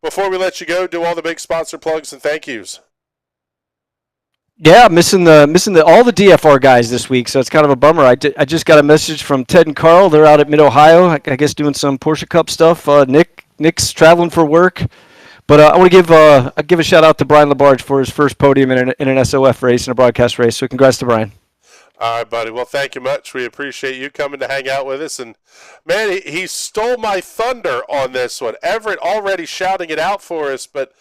before we let you go, do all the big sponsor plugs and thank yous. Yeah, missing all the DFR guys this week, so it's kind of a bummer. I just got a message from Ted and Carl. They're out at Mid-Ohio, I guess doing some Porsche Cup stuff. Nick's traveling for work. But I want to give a shout out to Brian Labarge for his first podium in an SOF race, in a broadcast race. So congrats to Brian. All right, buddy. Well, thank you much. We appreciate you coming to hang out with us. And, man, he stole my thunder on this one. Everett already shouting it out for us. But,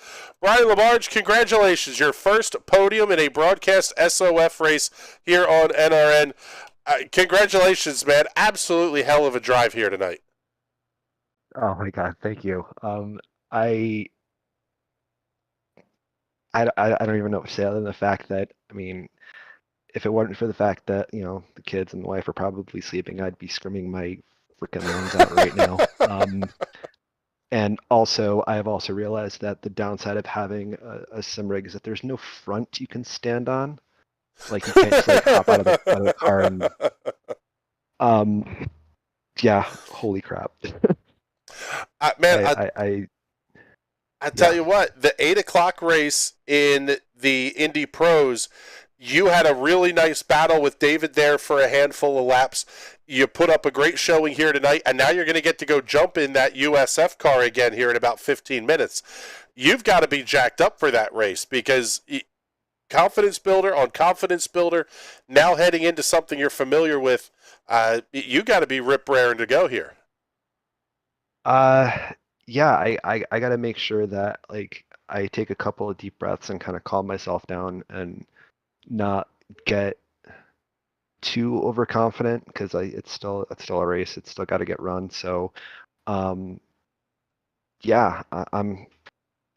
Brian Labarge, congratulations. Your first podium in a broadcast SOF race here on NRN. Congratulations, man. Absolutely hell of a drive here tonight. Oh, my God. Thank you. I don't even know what to say other than the fact that, I mean, if it weren't for the fact that, the kids and the wife are probably sleeping, I'd be screaming my freaking lungs out right now. And also, I have also realized that the downside of having a sim rig is that there's no front you can stand on. Like, you can't just hop out of the car and... yeah, holy crap. Man, I tell you what, the 8 o'clock race in the Indy Pros, You had a really nice battle with David there for a handful of laps. You put up a great showing here tonight, and now you're going to get to go jump in that USF car again here in about 15 minutes. You've got to be jacked up for that race because confidence builder on confidence builder, now heading into something you're familiar with, you got to be rip-raring to go here. Yeah, I got to make sure that like I take a couple of deep breaths and kind of calm myself down and not get too overconfident because it's still a race. It's still got to get run. So, yeah, I'm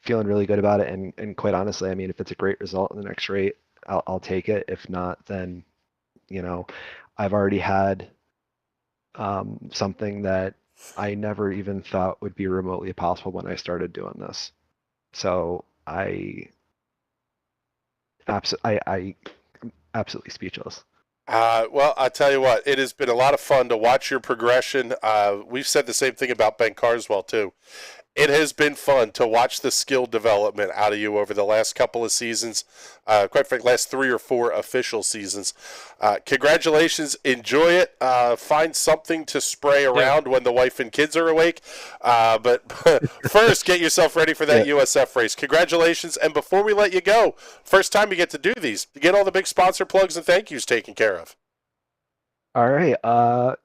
feeling really good about it. And quite honestly, I mean, if it's a great result in the next rate, I'll take it. If not, then I've already had something that I never even thought would be remotely possible when I started doing this. So I'm absolutely speechless. Well, I'll tell you what, it has been a lot of fun to watch your progression. We've said the same thing about Ben Carswell, too. It has been fun to watch the skill development out of you over the last couple of seasons, quite frankly, last 3 or 4 official seasons. Congratulations. Enjoy it. Find something to spray around when the wife and kids are awake. But first, get yourself ready for that USF race. Congratulations. And before we let you go, first time you get to do these, you get all the big sponsor plugs and thank yous taken care of. All right.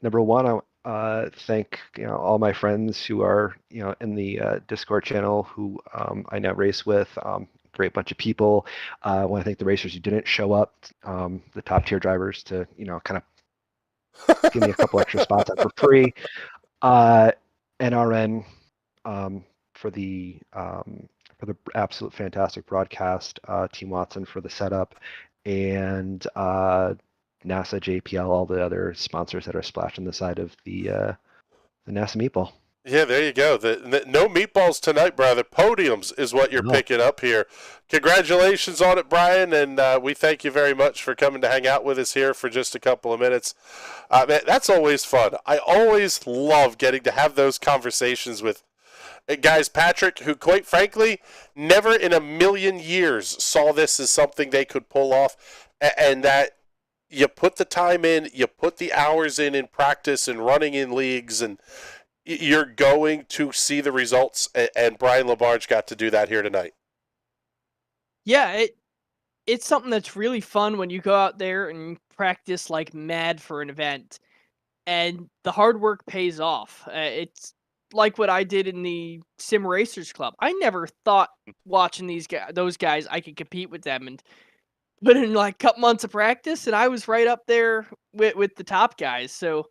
Number one, thank all my friends who are in the Discord channel who I now race with. Great bunch of people. I want to thank the racers who didn't show up, the top tier drivers to kind of give me a couple extra spots for free. NRN for the absolute fantastic broadcast. Team Watson for the setup, and NASA, JPL, all the other sponsors that are splashed on the side of the NASA meatball. Yeah, there you go. No meatballs tonight, brother. Podiums is what you're picking up here. Congratulations on it, Brian, and we thank you very much for coming to hang out with us here for just a couple of minutes. Man, that's always fun. I always love getting to have those conversations with guys, Patrick, who quite frankly never in a million years saw this as something they could pull off, and that you put the time in, you put the hours in practice and running in leagues, and you're going to see the results. And Brian Labarge got to do that here tonight. Yeah, it's something that's really fun when you go out there and practice like mad for an event, and the hard work pays off. It's like what I did in the Sim Racers Club. I never thought watching those guys I could compete with them, and but in like a couple months of practice, and I was right up there with the top guys. So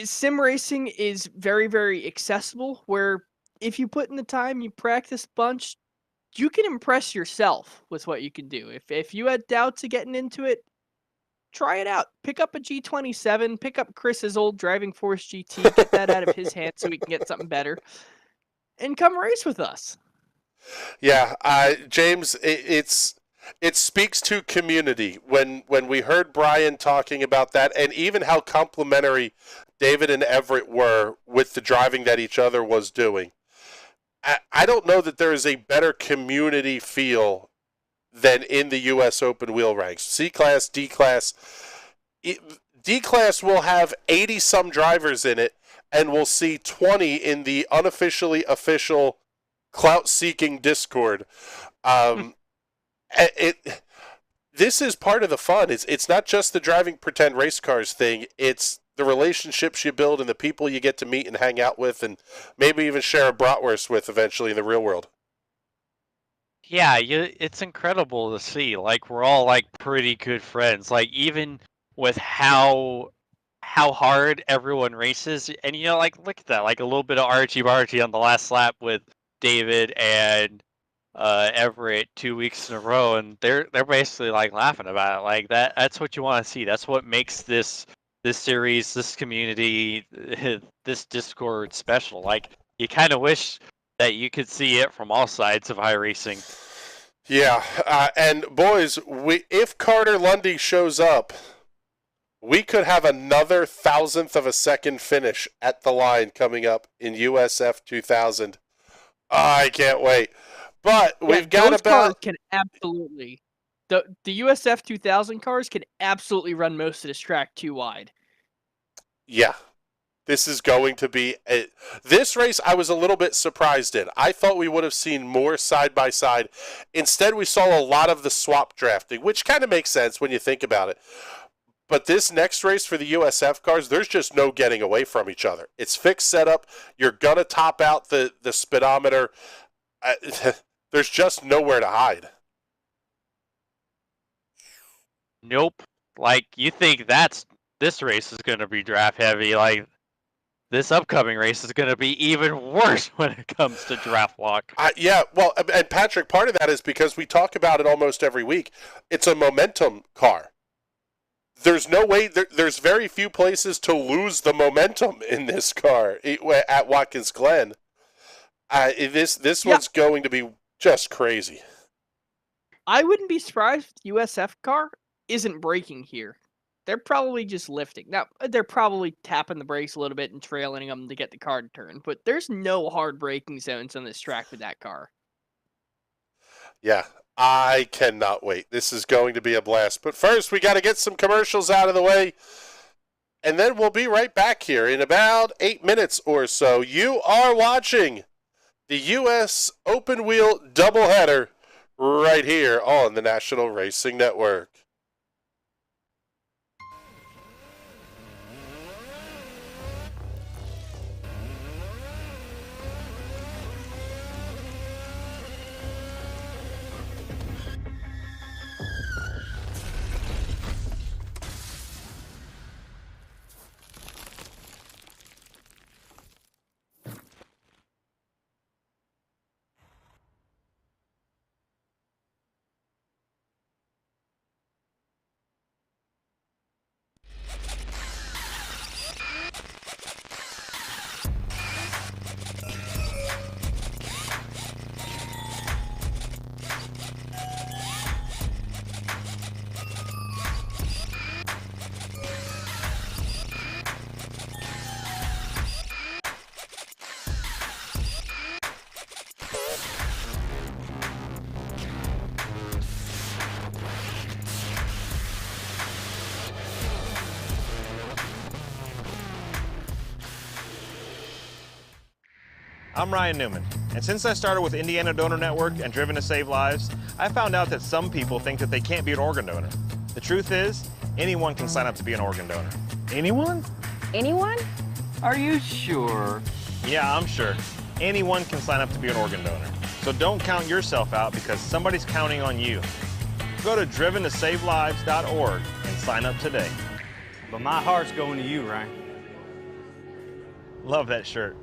sim racing is very, very accessible, where if you put in the time, you practice a bunch, you can impress yourself with what you can do. If you had doubts of getting into it, try it out. Pick up a G27, pick up Chris's old Driving Force GT, get that out of his hand so we can get something better, and come race with us. Yeah, James, it speaks to community when we heard Brian talking about that, and even how complimentary David and Everett were with the driving that each other was doing. I don't know that there is a better community feel than in the U.S. Open wheel ranks. C-Class, D-Class. D-Class will have 80-some drivers in it, and we'll see 20 in the unofficially official clout-seeking Discord. This is part of the fun. It's not just the driving pretend race cars thing. It's the relationships you build and the people you get to meet and hang out with, and maybe even share a bratwurst with eventually in the real world. Yeah, it's incredible to see. Like, we're all like pretty good friends. Like, even with how hard everyone races, and like, look at that, like a little bit of argy-bargy on the last lap with David and Everett 2 weeks in a row, and they're basically like laughing about it. Like, that's what you want to see. That's what makes this series, this community, this Discord special. Like, you kind of wish that you could see it from all sides of iRacing. Yeah, and boys, if Carter Lundy shows up, we could have another 1,000th of a second finish at the line coming up in USF2000. I can't wait. But we've got those about... cars can absolutely The USF2000 cars can absolutely run most of this track too wide. Yeah. This is going to be this race I was a little bit surprised in. I thought we would have seen more side by side. Instead, we saw a lot of the swap drafting, which kind of makes sense when you think about it. But this next race for the USF cars, there's just no getting away from each other. It's fixed setup. You're going to top out the speedometer. There's just nowhere to hide. Nope. Like, you think this race is going to be draft heavy. Like, this upcoming race is going to be even worse when it comes to draft walk. Yeah, well, and Patrick, part of that is because we talk about it almost every week. It's a momentum car. There's no way, there's very few places to lose the momentum in this car at Watkins Glen. This one's going to be just crazy. I wouldn't be surprised if the USF car isn't braking here. They're probably just lifting. Now, they're probably tapping the brakes a little bit and trailing them to get the car to turn, but there's no hard braking zones on this track with that car. Yeah, I cannot wait. This is going to be a blast. But first, we got to get some commercials out of the way, and then we'll be right back here in about 8 minutes or so. You are watching the U.S. Open Wheel Doubleheader right here on the National Racing Network. I'm Ryan Newman, and since I started with Indiana Donor Network and Driven to Save Lives, I found out that some people think that they can't be an organ donor. The truth is, anyone can sign up to be an organ donor. Anyone? Anyone? Are you sure? Yeah, I'm sure. Anyone can sign up to be an organ donor. So don't count yourself out because somebody's counting on you. Go to driventosavelives.org and sign up today. But my heart's going to you, Ryan. Love that shirt.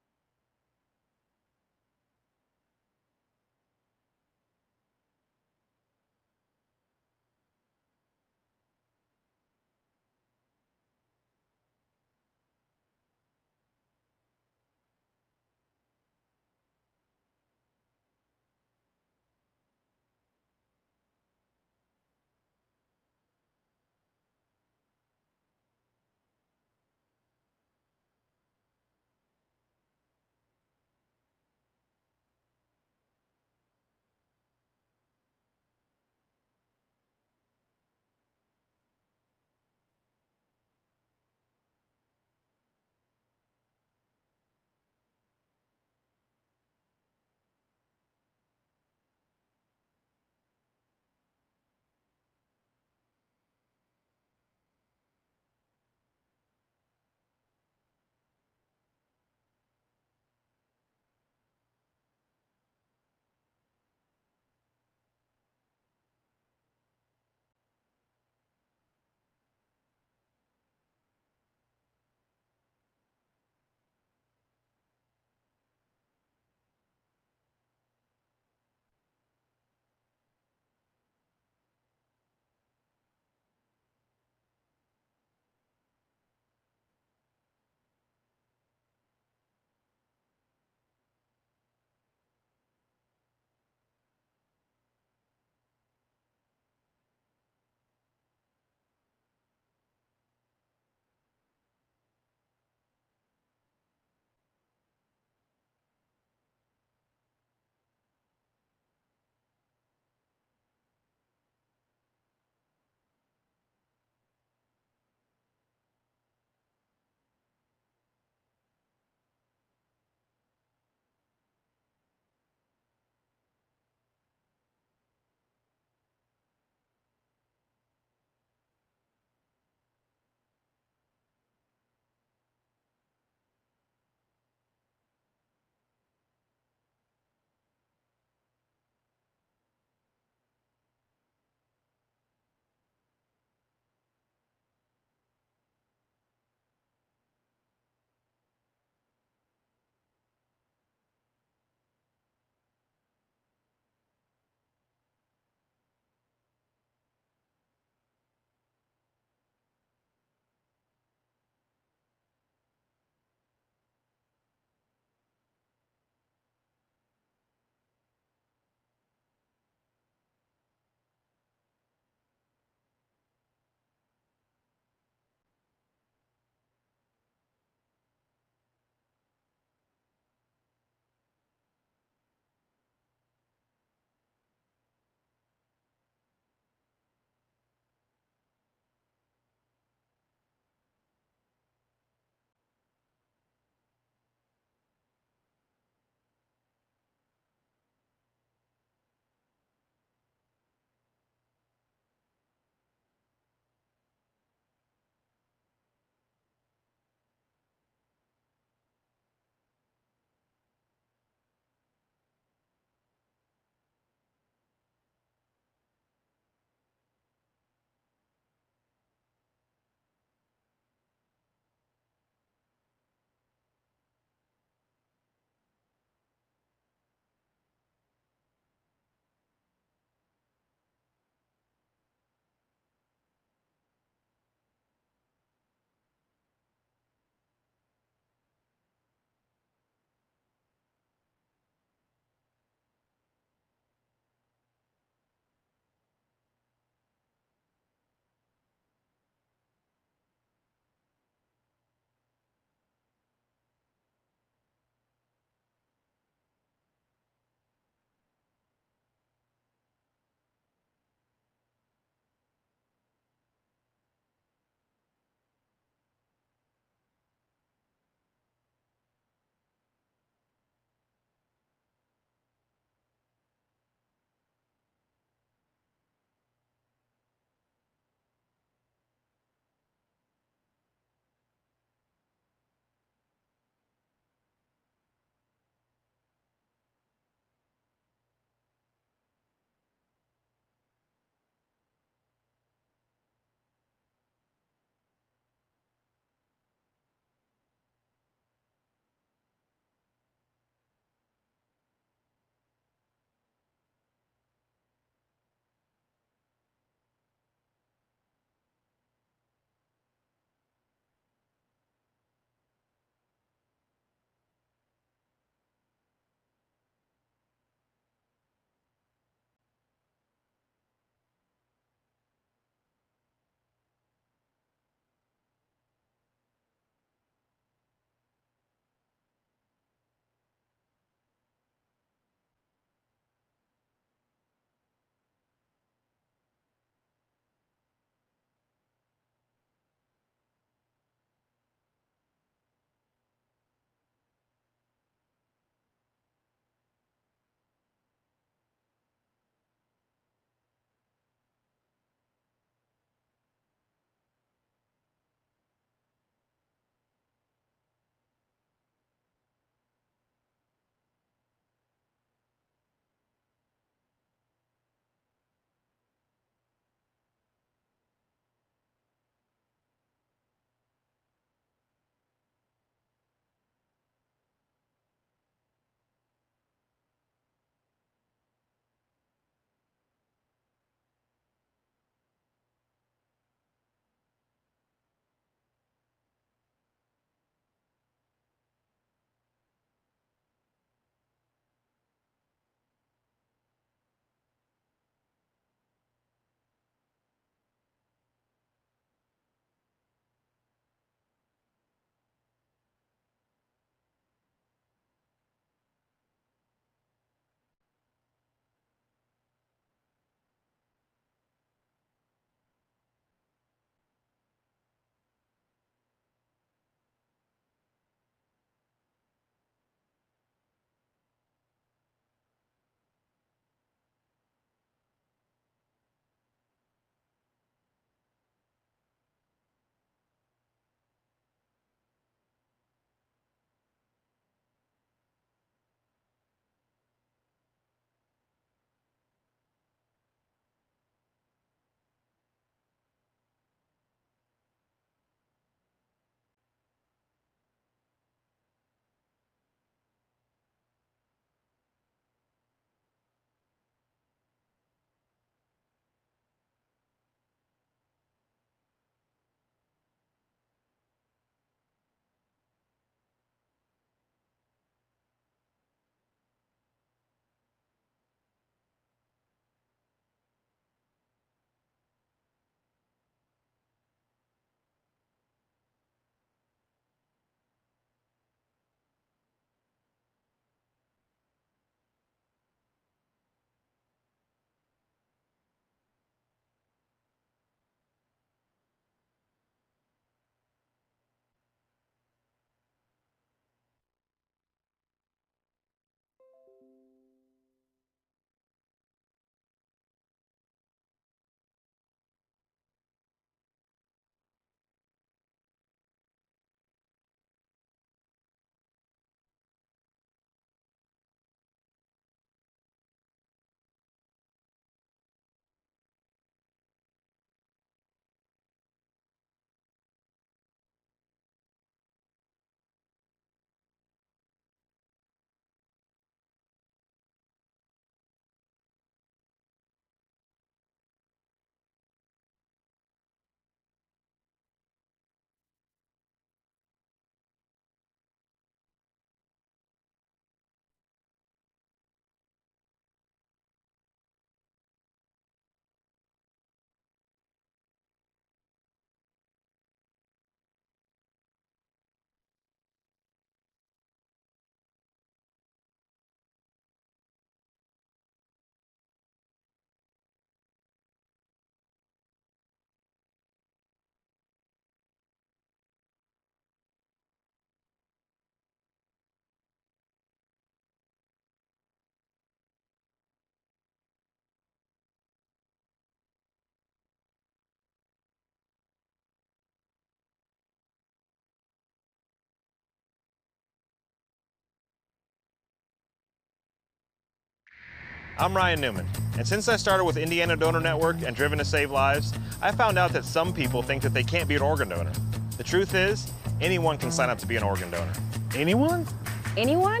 I'm Ryan Newman, and since I started with Indiana Donor Network and Driven to Save Lives, I found out that some people think that they can't be an organ donor. The truth is, anyone can sign up to be an organ donor. Anyone? Anyone?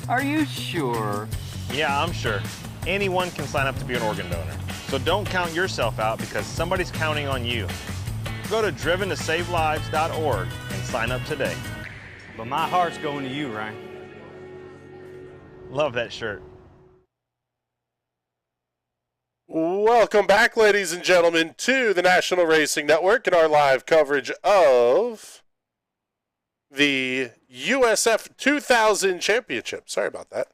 Are you sure? Yeah, I'm sure. Anyone can sign up to be an organ donor. So don't count yourself out because somebody's counting on you. Go to driventosavelives.org and sign up today. But my heart's going to you, Ryan. Love that shirt. Welcome back, ladies and gentlemen, to the National Racing Network and our live coverage of the USF2000 Championship. Sorry about that.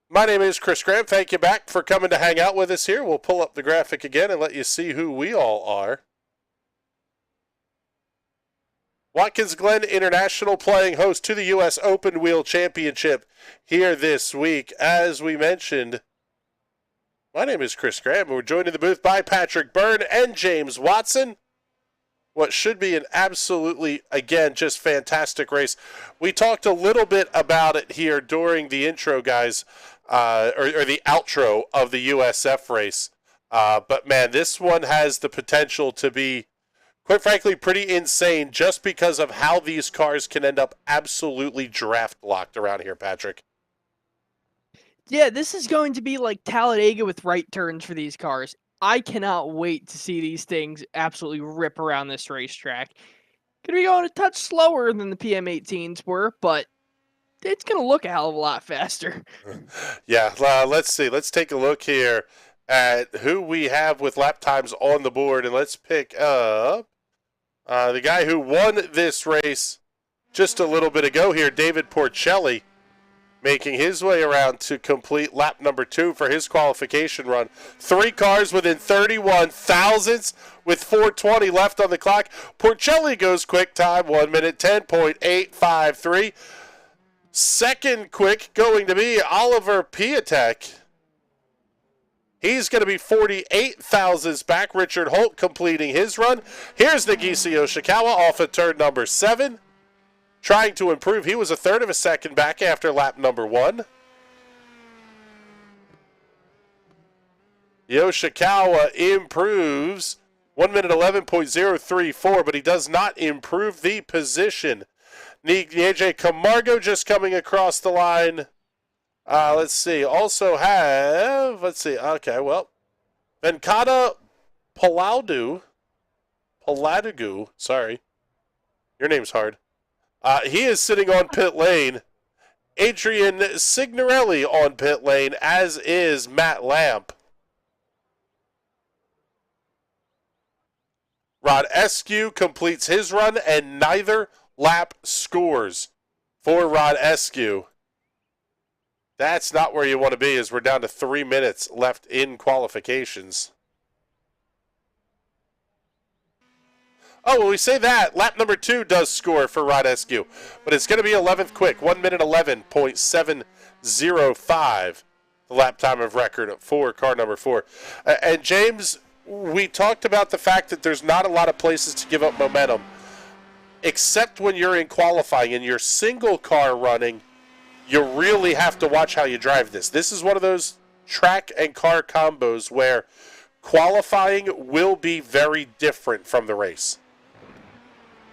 My name is Chris Graham. Thank you back for coming to hang out with us here. We'll pull up the graphic again and let you see who we all are. Watkins Glen International playing host to the U.S. Open Wheel Championship here this week. As we mentioned, my name is Chris Graham, and we're joined in the booth by Patrick Byrne and James Watson. What should be an absolutely, again, just fantastic race. We talked a little bit about it here during the intro, guys, or the outro of the USF race. But, man, this one has the potential to be, quite frankly, pretty insane just because of how these cars can end up absolutely draft locked around here, Patrick. Yeah, this is going to be like Talladega with right turns for these cars. I cannot wait to see these things absolutely rip around this racetrack. Gonna be going a touch slower than the PM18s were, but it's gonna look a hell of a lot faster. Yeah, let's see. Let's take a look here at who we have with lap times on the board, and let's pick up the guy who won this race just a little bit ago here, David Porcelli, making his way around to complete lap number 2 for his qualification run. 3 cars within 31 thousandths with 4:20 left on the clock. Porcelli goes quick time, 1 minute 10.853. Second quick going to be Oliver Piatek. He's going to be 48 thousandths back. Richard Holt completing his run. Here's Nagisa Yoshikawa off of turn number 7. Trying to improve. He was a third of a second back after lap number 1. Yoshikawa improves 1 minute 11.034, but he does not improve the position. Nieje Camargo just coming across the line. Let's see. Also have, okay, well, Venkata Paladugu, sorry. Your name's hard. He is sitting on pit lane. Adrian Signorelli on pit lane, as is Matt Lamp. Rod Eskew completes his run, and neither lap scores for Rod Eskew. That's not where you want to be, as we're down to 3 minutes left in qualifications. Oh, well, we say that. Lap number 2 does score for Rod Eskew, but it's going to be 11th quick, 1 minute 11.705, the lap time of record for car number 4. And James, we talked about the fact that there's not a lot of places to give up momentum, except when you're in qualifying and you're single car running. You really have to watch how you drive this. This is one of those track and car combos where qualifying will be very different from the race.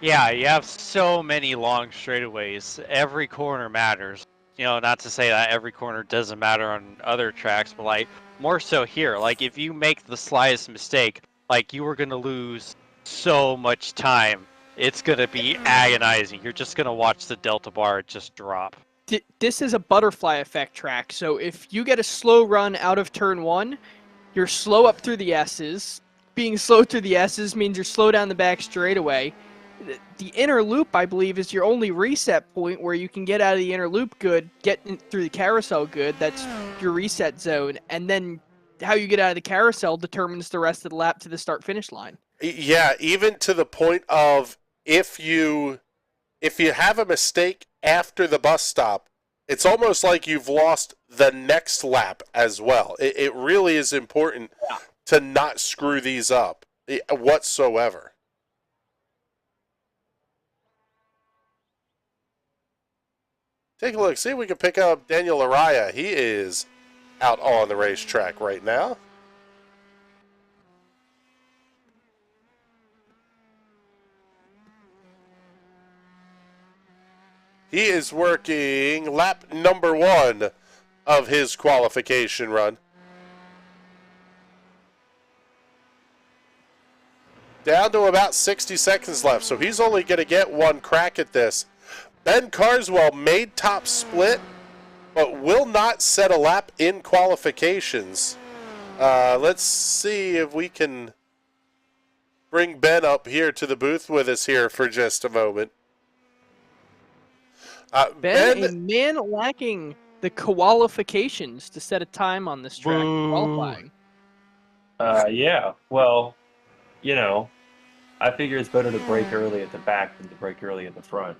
Yeah, you have so many long straightaways. Every corner matters. You know, not to say that every corner doesn't matter on other tracks, but like more so here. Like if you make the slightest mistake, like you are going to lose so much time. It's going to be agonizing. You're just going to watch the delta bar just drop. This is a butterfly effect track, so if you get a slow run out of turn 1, you're slow up through the S's. Being slow through the S's means you're slow down the back straightaway. The inner loop, I believe, is your only reset point where you can get out of the inner loop good, get through the carousel good. That's your reset zone. And then how you get out of the carousel determines the rest of the lap to the start-finish line. Yeah, even to the point of if you have a mistake after the bus stop, it's almost like you've lost the next lap as well. It really is important to not screw these up whatsoever. Take a look. See if we can pick up Daniel Araya. He is out on the racetrack right now. He is working lap number 1 of his qualification run. Down to about 60 seconds left, so he's only going to get one crack at this. Ben Carswell made top split, but will not set a lap in qualifications. Let's see if we can bring Ben up here to the booth with us here for just a moment. Ben, a man lacking the qualifications to set a time on this track qualifying. Yeah, well, you know, I figure it's better to break early at the back than to break early at the front.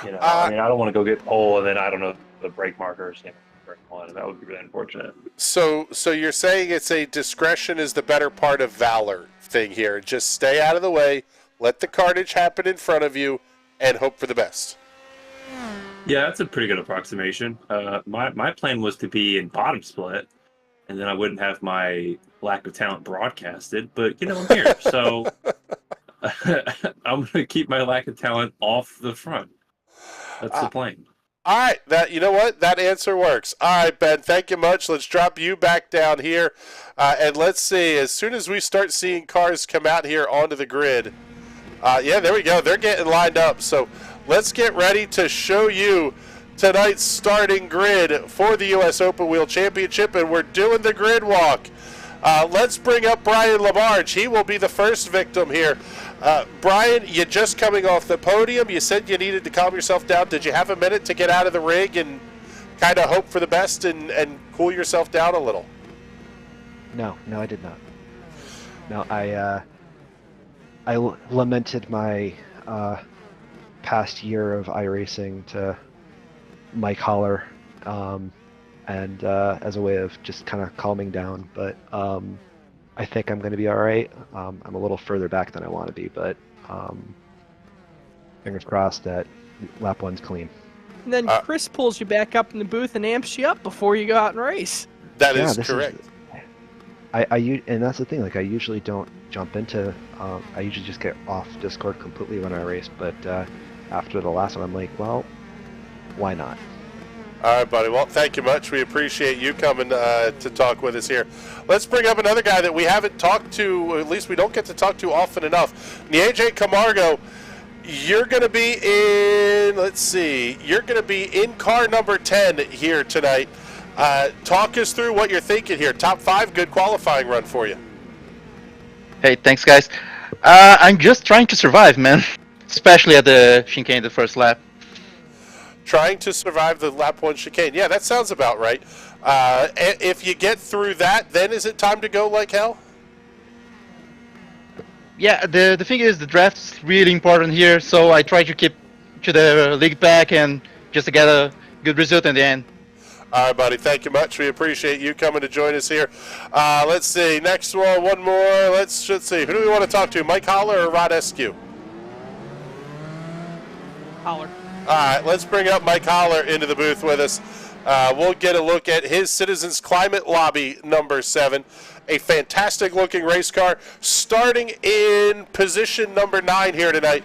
You know, I mean, I don't want to go get pole and then I don't know the brake markers. That would be really unfortunate. So you're saying it's a discretion is the better part of valor thing here. Just stay out of the way, let the carnage happen in front of you, and hope for the best. Yeah, that's a pretty good approximation. My plan was to be in bottom split, and then I wouldn't have my lack of talent broadcasted. But, you know, I'm here, so I'm going to keep my lack of talent off the front. That's the plan. All right, you know what? That answer works. All right, Ben, thank you much. Let's drop you back down here, and let's see. As soon as we start seeing cars come out here onto the grid, yeah, there we go. They're getting lined up. So let's get ready to show you tonight's starting grid for the U.S. Open Wheel Championship, and we're doing the grid walk. Let's bring up Brian Lamarche. He will be the first victim here. Brian, you're just coming off the podium. You said you needed to calm yourself down. Did you have a minute to get out of the rig and kind of hope for the best and cool yourself down a little? No, I did not. No, I lamented my past year of iRacing to Mike Holler, and as a way of just kind of calming down. But I think I'm going to be all right. I'm a little further back than I want to be, but fingers crossed that lap 1's clean. And then Chris pulls you back up in the booth and amps you up before you go out and race. That is correct. And that's the thing. Like, I usually don't jump into. I usually just get off Discord completely when I race. But after the last one, I'm like, well, why not? All right, buddy. Well, thank you much. We appreciate you coming to talk with us here. Let's bring up another guy that we haven't talked to, or at least we don't get to talk to often enough. Nieje Camargo, you're going to be in, let's see, you're going to be in car number 10 here tonight. Talk us through what you're thinking here. Top 5, good qualifying run for you. Hey, thanks, guys. I'm just trying to survive, man. Especially at the chicane, the first lap. Trying to survive the lap 1 chicane. Yeah, that sounds about right. If you get through that, then is it time to go like hell? Yeah, the thing is, the draft's really important here, so I try to keep to the league back and just to get a good result in the end. All right, buddy. Thank you much. We appreciate you coming to join us here. Let's see. Next one more. Let's see. Who do we want to talk to? Mike Holler or Rod Eskew? Holler. All right, let's bring up Mike Holler into the booth with us. We'll get a look at his Citizens Climate Lobby number 7. A fantastic looking race car starting in position number 9 here tonight.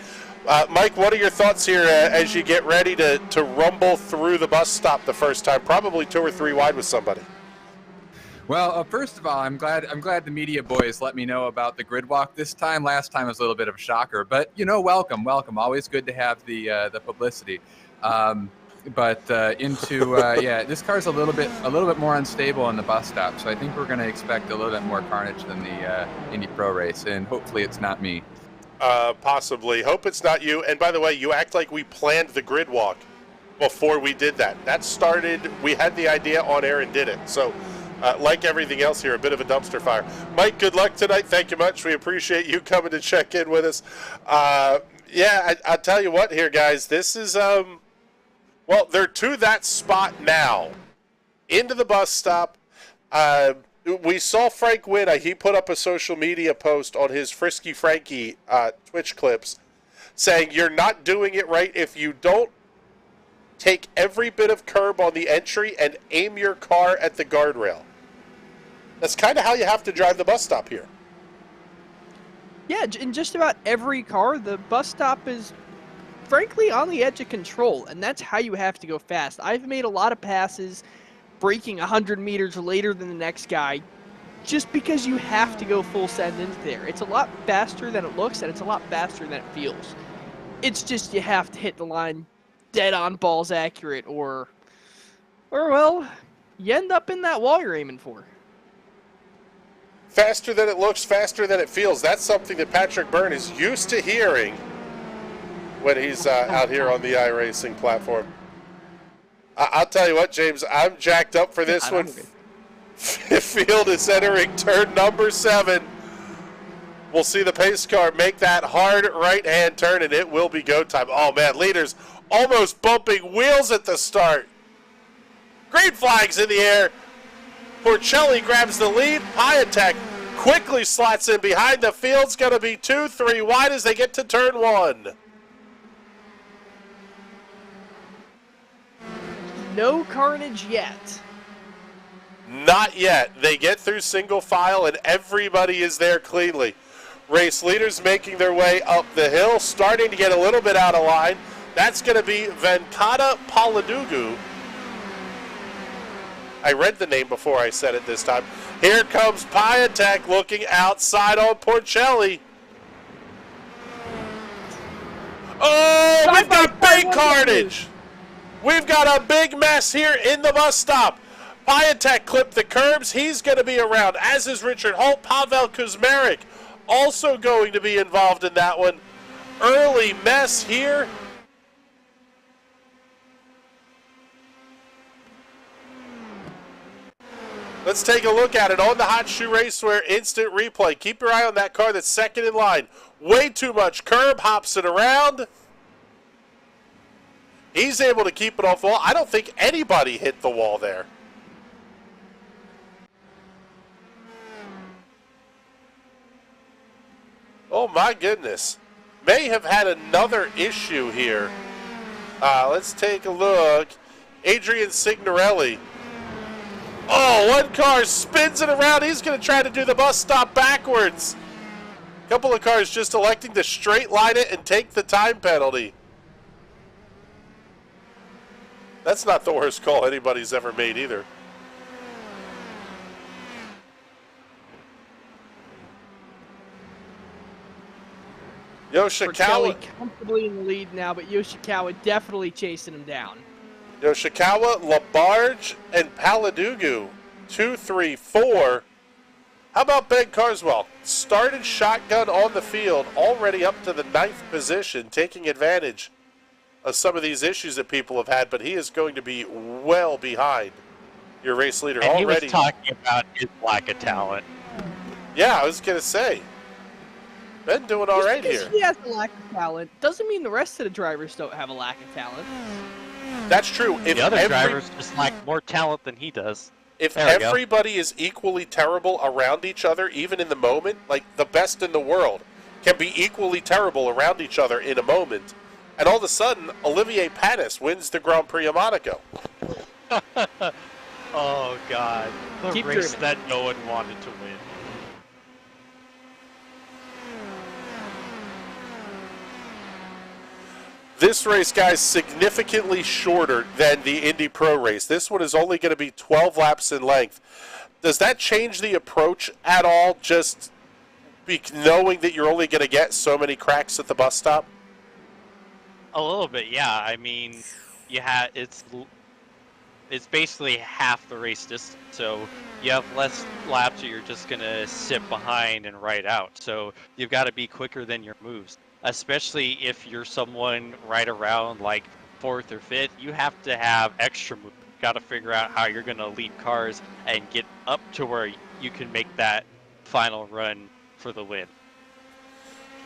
Mike, what are your thoughts here as you get ready to rumble through the bus stop the first time? Probably 2 or 3 wide with somebody. Well, first of all, I'm glad the media boys let me know about the grid walk this time. Last time was a little bit of a shocker, but you know, welcome. Always good to have the publicity. Yeah, this car's a little bit more unstable on the bus stop, so I think we're going to expect a little bit more carnage than the Indy Pro race, and hopefully it's not me. Possibly. Hope it's not you. And by the way, you act like we planned the grid walk before we did that. That started, we had the idea on air and did it. So, like everything else here, a bit of a dumpster fire. Mike, good luck tonight. Thank you much. We appreciate you coming to check in with us. Yeah, I'll tell you what here, guys. This is, well, they're to that spot now. Into the bus stop. We saw Frank win. He put up a social media post on his Frisky Frankie Twitch clips saying, you're not doing it right if you don't take every bit of curb on the entry and aim your car at the guardrail. That's kind of how you have to drive the bus stop here. Yeah, in just about every car, the bus stop is, frankly, on the edge of control, and that's how you have to go fast. I've made a lot of passes braking 100 meters later than the next guy just because you have to go full send into there. It's a lot faster than it looks, and it's a lot faster than it feels. It's just you have to hit the line dead on balls accurate, or well, you end up in that wall you're aiming for. Faster than it looks, faster than it feels. That's something that Patrick Byrne is used to hearing when he's out here on the iRacing platform. I'll tell you what, James, I'm jacked up for this one. Field is entering turn number 7. We'll see the pace car make that hard right-hand turn, and it will be go time. Oh, man, leaders almost bumping wheels at the start. Green flags in the air. Porcelli grabs the lead. Piatek quickly slots in behind. The field's going to be 2-3 wide as they get to turn 1. No carnage yet. Not yet. They get through single file, and everybody is there cleanly. Race leaders making their way up the hill, starting to get a little bit out of line. That's going to be Venkata Paladugu. I read the name before I said it this time. Here comes Piatek looking outside on Porcelli. Oh, we've got big carnage. We've got a big mess here in the bus stop. Piatek clipped the curbs. He's going to be around, as is Richard Holt. Pavel Kuzmarek also going to be involved in that one. Early mess here. Let's take a look at it on the Hot Shoe Racewear Instant Replay. Keep your eye on that car that's second in line. Way too much curb, hops it around. He's able to keep it off the wall. I don't think anybody hit the wall there. Oh my goodness. May have had another issue here. Let's take a look. Adrian Signorelli. Oh, one car spins it around. He's going to try to do the bus stop backwards. A couple of cars just electing to straight line it and take the time penalty. That's not the worst call anybody's ever made either. Yoshikawa comfortably in the lead now, but Yoshikawa definitely chasing him down. Yoshikawa, Labarge, and Paladugu, 2, 3, 4. How about Ben Carswell? Started shotgun on the field, already up to the 9th position, taking advantage of some of these issues that people have had, but he is going to be well behind your race leader and already. He was talking about his lack of talent. Yeah, I was going to say. Ben doing all right here. He has a lack of talent doesn't mean the rest of the drivers don't have a lack of talent. That's true. If the other drivers just lack more talent than he does. If everybody is equally terrible around each other, even in the moment, like the best in the world can be equally terrible around each other in a moment, and all of a sudden, Olivier Panis wins the Grand Prix of Monaco. Oh, God. The Keep race dreaming. that no one wanted to win. This race, guys, significantly shorter than the Indy Pro race. This one is only going to be 12 laps in length. Does that change the approach at all, just knowing that you're only going to get so many cracks at the bus stop? A little bit, yeah. I mean, it's basically half the race distance, so you have less laps that you're just going to sit behind and ride out. So you've got to be quicker than your moves. Especially if you're someone right around like 4th or 5th, you have to have extra moves. You've got to figure out how you're going to lead cars and get up to where you can make that final run for the win.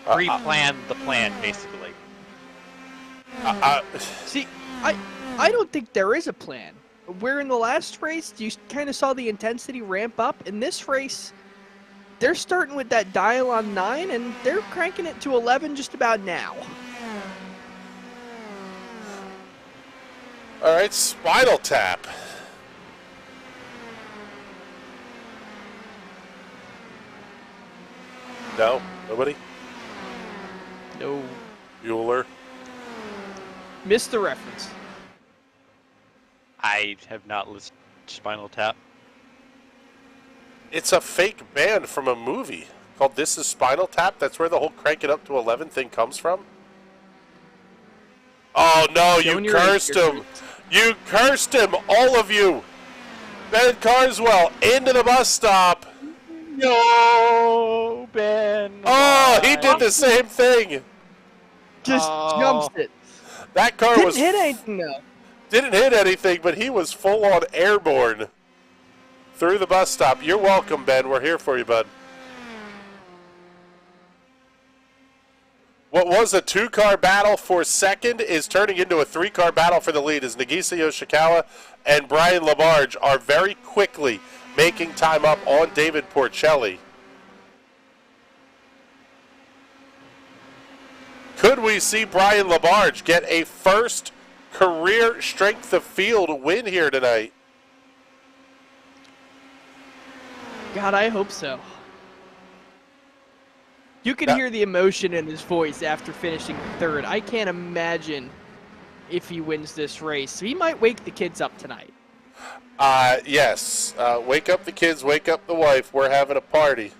Pre-plan the plan, basically. See, I don't think there is a plan. Where in the last race, you kind of saw the intensity ramp up. In this race, they're starting with that dial on 9, and they're cranking it to 11 just about now. All right, Spinal Tap. No? Nobody? No. Bueller? Missed the reference. I have not listened to Spinal Tap. It's a fake band from a movie called This Is Spinal Tap. That's where the whole crank it up to 11 thing comes from. Oh, no, you cursed him. You cursed him, all of you. Ben Carswell into the bus stop. No, Ben. Oh, he did the same thing. Just jumps it. That car Didn't was hit anything though. Didn't hit anything, but he was full on airborne through the bus stop. You're welcome, Ben. We're here for you, bud. What was a 2-car battle for second is turning into a 3-car battle for the lead as Nagisa Yoshikawa and Brian Labarge are very quickly making time up on David Porcelli. Could we see Brian Labarge get a first career strength of field win here tonight? God, I hope so. You can hear the emotion in his voice after finishing third. I can't imagine if he wins this race. He might wake the kids up tonight. Yes. Wake up the kids, wake up the wife. We're having a party.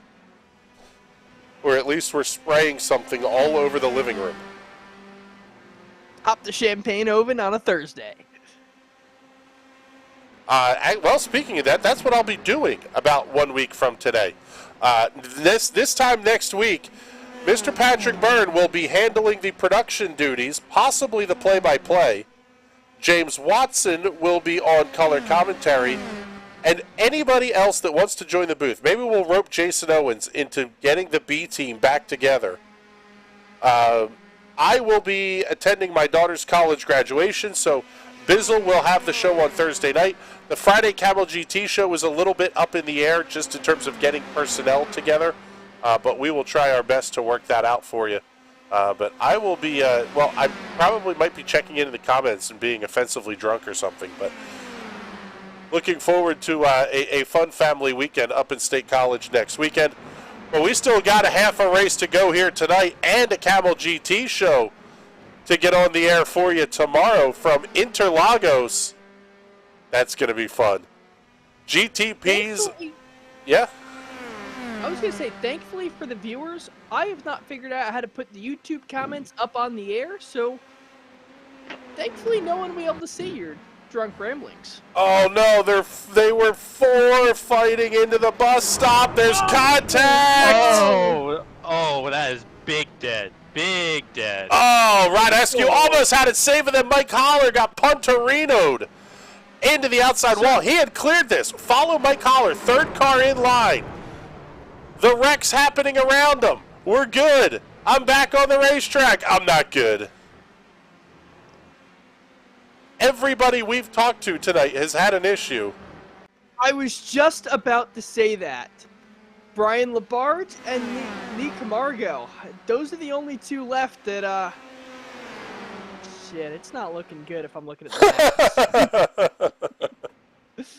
Or at least we're spraying something all over the living room. Pop the champagne oven on a Thursday. Well, speaking of that, that's what I'll be doing about 1 week from today. This time next week, Mr. Patrick Byrne will be handling the production duties, possibly the play-by-play. James Watson will be on color commentary. And anybody else that wants to join the booth, maybe we'll rope Jason Owens into getting the B team back together. I will be attending my daughter's college graduation, so Bizzle will have the show on Thursday night. The Friday Camel GT show is a little bit up in the air just in terms of getting personnel together, but we will try our best to work that out for you. But I will be, well, I probably might be checking into the comments and being offensively drunk or something, but looking forward to a fun family weekend up in State College next weekend. But we still got a half a race to go here tonight and a Camel GT show to get on the air for you tomorrow from Interlagos. That's going to be fun. GTPs. Thankfully, Yeah? I was going to say, thankfully for the viewers, I have not figured out how to put the YouTube comments up on the air, so thankfully no one will be able to see your drunk ramblings. Oh no, they were 4 fighting into the bus stop. There's contact. Oh, that is big dead. Big dead. Oh, Rodescu almost had it saved, and then Mike Holler got punterinoed into the outside wall. He had cleared this. Follow Mike Holler, 3rd car in line. The wreck's happening around him. We're good. I'm back on the racetrack. I'm not good. Everybody we've talked to tonight has had an issue. I was just about to say that. Brian Labarge and Lee Camargo. Those are the only 2 left that, shit, it's not looking good if I'm looking at the maps.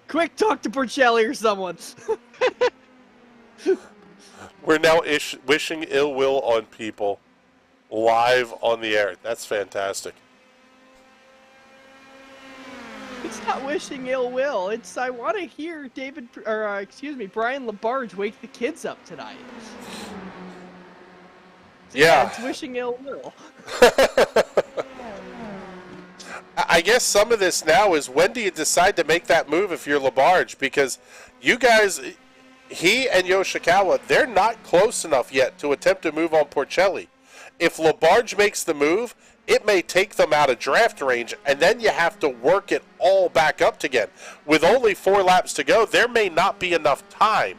Quick, talk to Porcelli or someone. We're now wishing ill will on people live on the air. That's fantastic. It's not wishing ill will. It's I want to hear Brian Labarge wake the kids up tonight. So yeah, it's wishing ill will. I guess some of this now is when do you decide to make that move if you're Labarge? Because you guys, he and Yoshikawa, they're not close enough yet to attempt to move on Porcelli. If Labarge makes the move, it may take them out of draft range, and then you have to work it all back up again. With only 4 laps to go, there may not be enough time.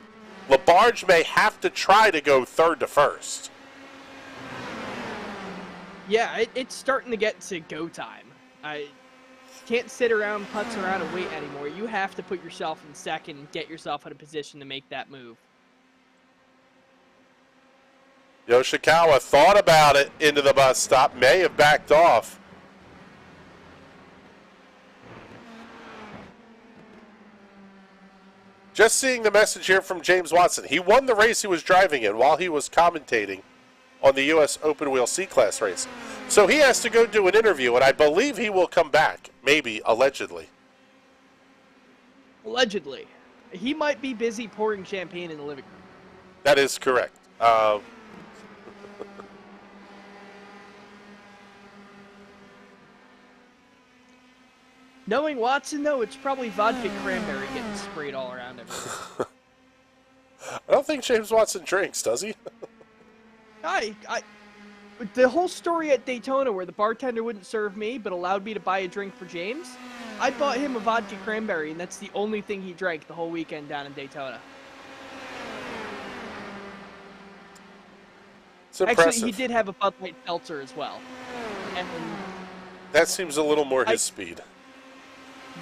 Labarge may have to try to go 3rd to 1st. Yeah, it's starting to get to go time. I can't sit around, putz around, and wait anymore. You have to put yourself in 2nd and get yourself in a position to make that move. Yoshikawa thought about it into the bus stop, may have backed off. Just seeing the message here from James Watson. He won the race he was driving in while he was commentating on the U.S. Open Wheel C-Class race. So he has to go do an interview, and I believe he will come back, maybe, allegedly. Allegedly. He might be busy pouring champagne in the living room. That is correct. Knowing Watson, though, it's probably vodka cranberry getting sprayed all around everywhere. I don't think James Watson drinks, does he? The whole story at Daytona where the bartender wouldn't serve me but allowed me to buy a drink for James, I bought him a vodka cranberry, and that's the only thing he drank the whole weekend down in Daytona. It's impressive. Actually, he did have a Bud Light seltzer as well. And that seems a little more his speed.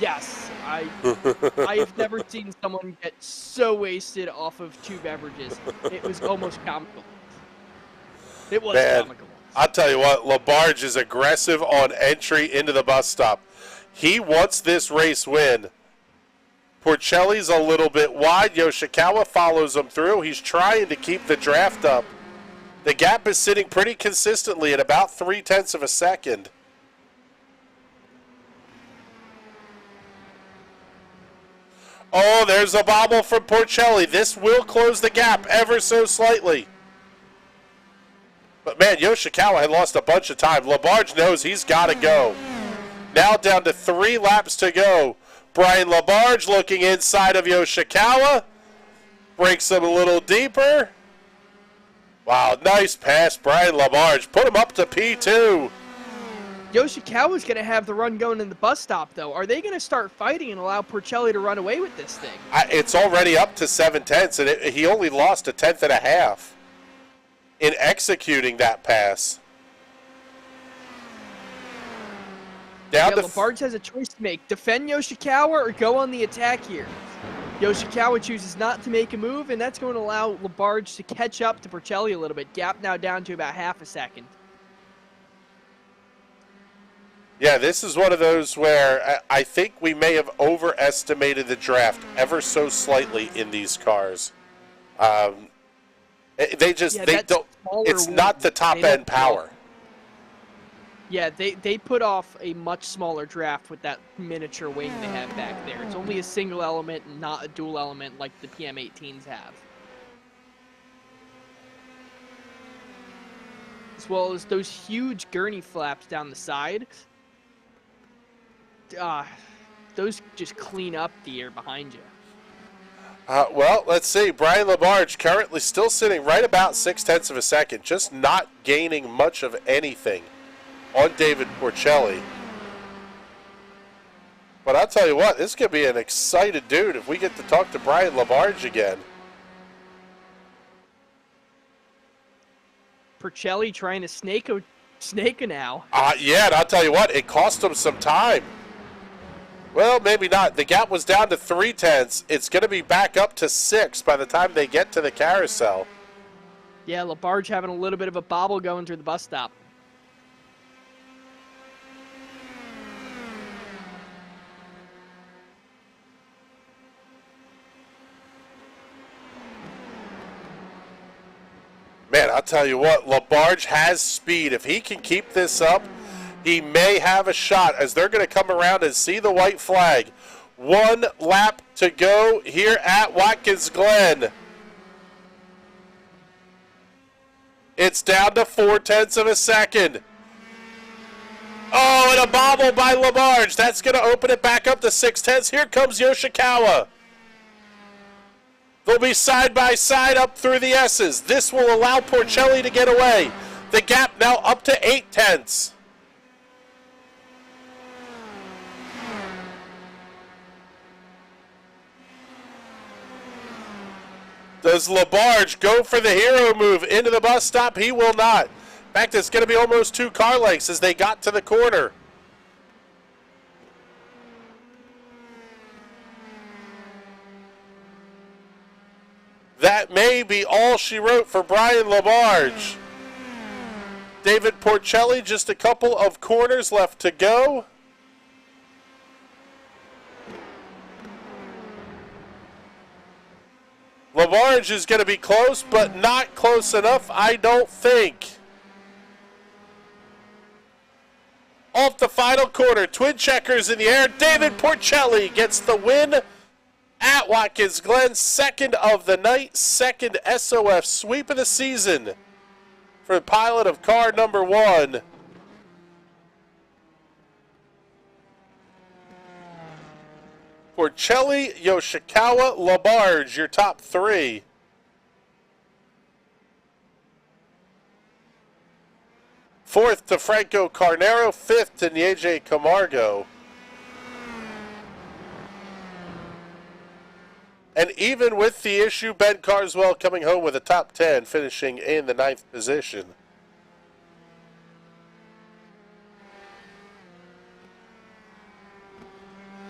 Yes, I've never seen someone get so wasted off of 2 beverages. It was almost comical. It was comical. I'll tell you what, Labarge is aggressive on entry into the bus stop. He wants this race win. Porcelli's a little bit wide. Yoshikawa follows him through. He's trying to keep the draft up. The gap is sitting pretty consistently at about 0.3 of a second. Oh, there's a bobble from Porcelli. This will close the gap ever so slightly. But, man, Yoshikawa had lost a bunch of time. Labarge knows he's got to go. Now down to 3 laps to go. Brian Labarge looking inside of Yoshikawa. Breaks him a little deeper. Wow, nice pass, Brian Labarge. Put him up to P2. Yoshikawa's going to have the run going in the bus stop, though. Are they going to start fighting and allow Porcelli to run away with this thing? It's already up to 0.7, and he only lost 1/10.5 in executing that pass. Labarge has a choice to make. Defend Yoshikawa or go on the attack here. Yoshikawa chooses not to make a move, and that's going to allow Labarge to catch up to Porcelli a little bit. Gap now down to about 0.5 seconds. Yeah, this is one of those where I think we may have overestimated the draft ever so slightly in these cars. They don't. It's not the top end power. Yeah, they put off a much smaller draft with that miniature wing they have back there. It's only a single element and not a dual element like the PM18s have. As well as those huge gurney flaps down the side. Those just clean up the air behind you. Well, let's see. Brian Labarge currently still sitting right about 0.6 of a second, just not gaining much of anything on David Porcelli. But I'll tell you what, this could be an excited dude if we get to talk to Brian Labarge again. Porcelli trying to snake now. Yeah, and I'll tell you what, it cost him some time. Well, maybe not. The gap was down to 0.3. It's going to be back up to 6 by the time they get to the carousel. Yeah, Labarge having a little bit of a bobble going through the bus stop. Man, I'll tell you what, Labarge has speed. If he can keep this up, he may have a shot as they're going to come around and see the white flag. 1 lap to go here at Watkins Glen. It's down to 0.4 of a second. Oh, and a bobble by Labarge. That's going to open it back up to 0.6. Here comes Yoshikawa. They'll be side by side up through the S's. This will allow Porcelli to get away. The gap now up to 0.8. Does Labarge go for the hero move into the bus stop? He will not. In fact, it's going to be almost 2 car lengths as they got to the corner. That may be all she wrote for Brian Labarge. David Porcelli, just a couple of corners left to go. LaBarge is going to be close, but not close enough, I don't think. Off the final corner, twin checkers in the air. David Porcelli gets the win at Watkins Glen. Second of the night, second SOF sweep of the season for the pilot of car number 1. Porcelli, Yoshikawa, LaBarge, your top 3. Fourth to Franco Carnero, fifth to Nieje Camargo. And even with the issue, Ben Carswell coming home with a top 10, finishing in the 9th position.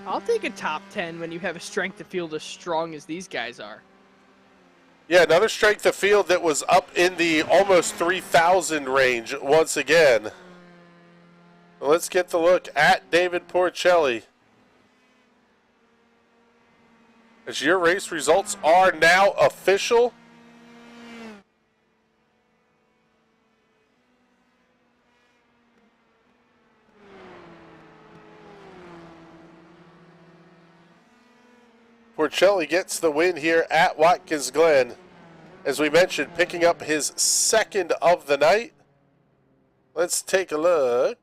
I'll take a top 10 when you have a strength of field as strong as these guys are. Yeah, another strength of field that was up in the almost 3,000 range once again. Well, let's get the look at David Porcelli. As your race results are now official. Porcelli gets the win here at Watkins Glen. As we mentioned, picking up his second of the night. Let's take a look.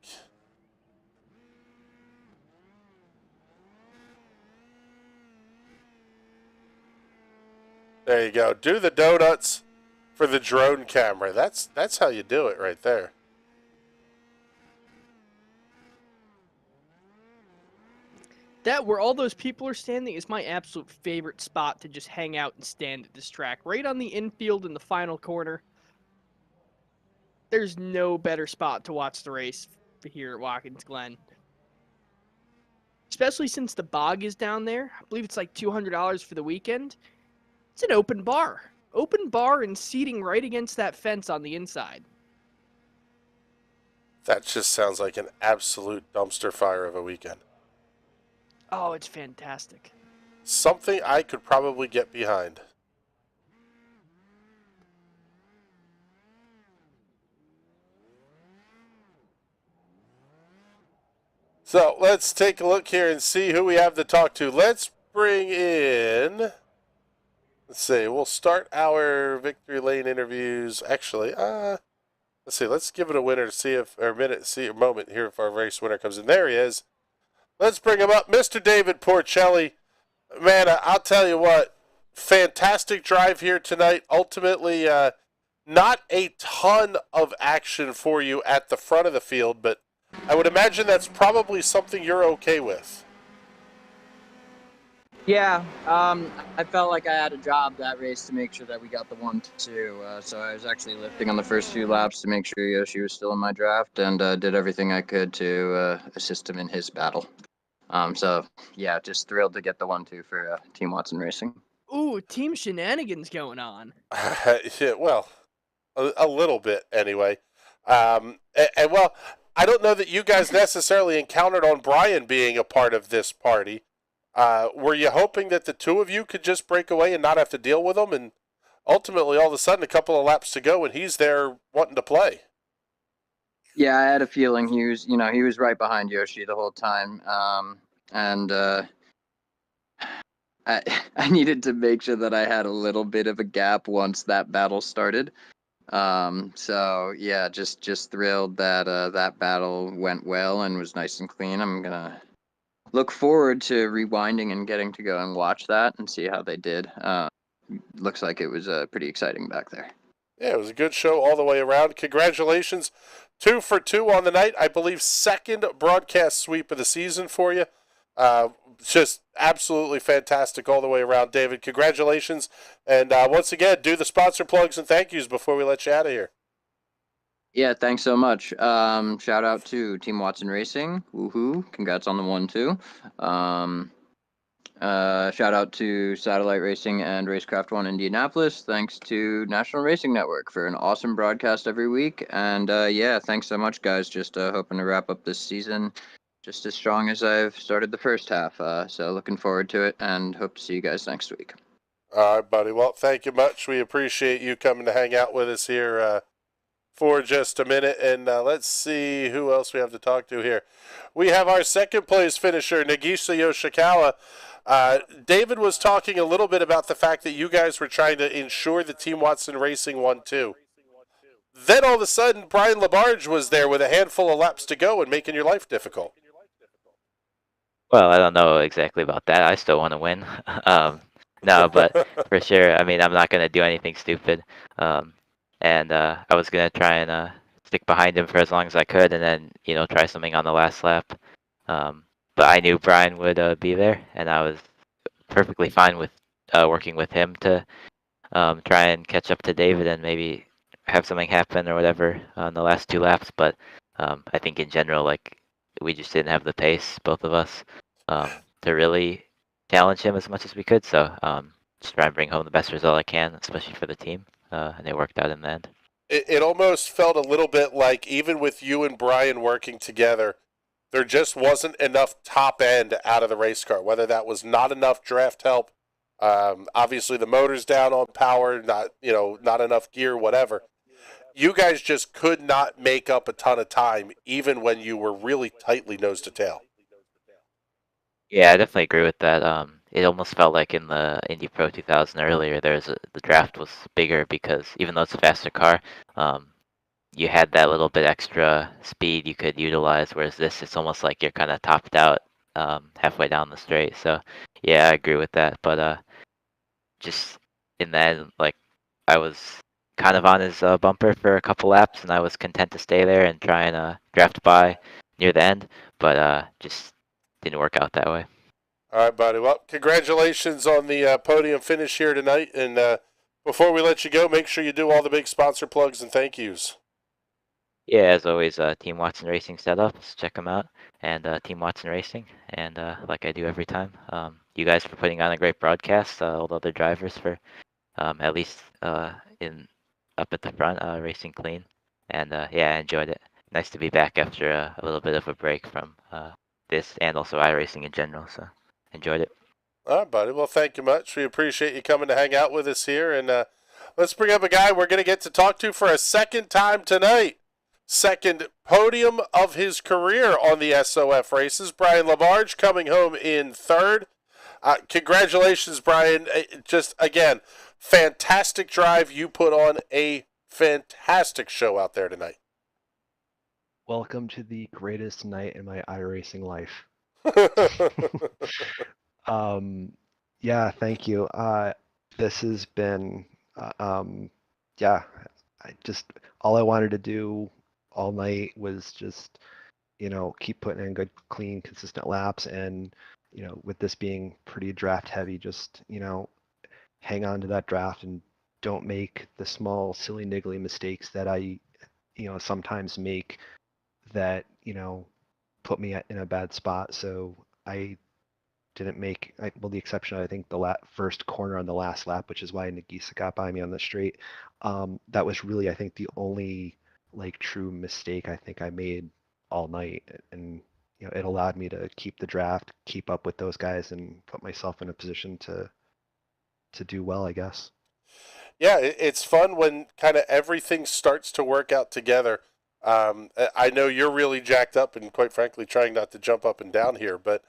There you go. Do the donuts for the drone camera. That's how you do it right there. That, where all those people are standing, is my absolute favorite spot to just hang out and stand at this track. Right on the infield in the final corner. There's no better spot to watch the race here at Watkins Glen. Especially since the bog is down there. I believe it's like $200 for the weekend. It's an open bar. Open bar and seating right against that fence on the inside. That just sounds like an absolute dumpster fire of a weekend. Oh, it's fantastic. Something I could probably get behind. So let's take a look here and see who we have to talk to. Let's bring in, let's see, we'll start our Victory Lane interviews. Actually, let's see, let's give it a winner to see if, or a minute, see a moment here if our race winner comes in. There he is. Let's bring him up, Mr. David Porcelli. Man, I'll tell you what, fantastic drive here tonight. Ultimately, not a ton of action for you at the front of the field, but I would imagine that's probably something you're okay with. Yeah, I felt like I had a job that race to make sure that we got the 1-2. So I was actually lifting on the first few laps to make sure Yoshi was still in my draft, and did everything I could to assist him in his battle. So yeah, just thrilled to get the 1-2 for Team Watson Racing. Ooh, team shenanigans going on. Yeah, well, a little bit anyway. And well, I don't know that you guys necessarily encountered on Brian being a part of this party. Were you hoping that the two of you could just break away and not have to deal with him? And ultimately, all of a sudden, a couple of laps to go, and he's there wanting to play. Yeah, I had a feeling he was right behind Yoshi the whole time. And I needed to make sure that I had a little bit of a gap once that battle started. So yeah, just thrilled that that battle went well and was nice and clean. I'm gonna look forward to rewinding and getting to go and watch that and see how they did. Looks like it was pretty exciting back there. Yeah, it was a good show all the way around. Congratulations. 2 for 2 on the night. I believe second broadcast sweep of the season for you. Just absolutely fantastic all the way around, David. Congratulations. And once again, do the sponsor plugs and thank yous before we let you out of here. Yeah, thanks so much. Shout out to Team Watson Racing. Woohoo. Congrats on the 1-2. Shout out to Satellite Racing and Racecraft One Indianapolis. Thanks to National Racing Network for an awesome broadcast every week. And yeah, thanks so much, guys. Just hoping to wrap up this season just as strong as I've started the first half. So looking forward to it and hope to see you guys next week. All right, buddy. Well, thank you much. We appreciate you coming to hang out with us here for just a minute. And let's see who else we have to talk to here. We have our second place finisher, Nagisa Yoshikawa. David was talking a little bit about the fact that you guys were trying to ensure the Team Watson Racing won too. Then all of a sudden, Brian Labarge was there with a handful of laps to go and making your life difficult. Well, I don't know exactly about that. I still want to win. No, but for sure. I mean, I'm not going to do anything stupid. And I was going to try and stick behind him for as long as I could and then, try something on the last lap. But I knew Brian would be there, and I was perfectly fine with working with him to try and catch up to David and maybe have something happen or whatever on the last 2 laps. But I think in general, like, we just didn't have the pace, both of us, to really challenge him as much as we could. So just try and bring home the best result I can, especially for the team. And it worked out in the end. It almost felt a little bit like even with you and Brian working together, there just wasn't enough top end out of the race car, whether that was not enough draft help. Obviously the motor's down on power, not enough gear, whatever. You guys just could not make up a ton of time, even when you were really tightly nose to tail. Yeah, I definitely agree with that. It almost felt like in the Indy Pro 2000 earlier, the draft was bigger because even though it's a faster car, you had that little bit extra speed you could utilize, whereas this, it's almost like you're kind of topped out halfway down the straight. So, yeah, I agree with that. But just in the end, like, I was kind of on his bumper for a couple laps, and I was content to stay there and try and draft by near the end, but just didn't work out that way. All right, buddy. Well, congratulations on the podium finish here tonight. And before we let you go, make sure you do all the big sponsor plugs and thank yous. Yeah, as always, Team Watson Racing setups. Check them out. And Team Watson Racing. And like I do every time, you guys for putting on a great broadcast. All the other drivers for at least up at the front, racing clean. And yeah, I enjoyed it. Nice to be back after a little bit of a break from this and also iRacing in general. So enjoyed it. All right, buddy. Well, thank you much. We appreciate you coming to hang out with us here. And let's bring up a guy we're going to get to talk to for a second time tonight. Second podium of his career on the SOF races. Brian Labarge coming home in third. Congratulations, Brian. Just, again, fantastic drive. You put on a fantastic show out there tonight. Welcome to the greatest night in my iRacing life. Yeah, thank you. This has been, yeah, all I wanted to do all night was just, keep putting in good, clean, consistent laps. And, with this being pretty draft heavy, just, hang on to that draft and don't make the small, silly, niggly mistakes that I, sometimes make that, put me in a bad spot. So I didn't make, the exception, I think, the first corner on the last lap, which is why Nagisa got by me on the straight. That was really, I think, the only true mistake I think I made all night. And, it allowed me to keep the draft, keep up with those guys, and put myself in a position to do well, I guess. Yeah, it's fun when kind of everything starts to work out together. I know you're really jacked up and, quite frankly, trying not to jump up and down here, but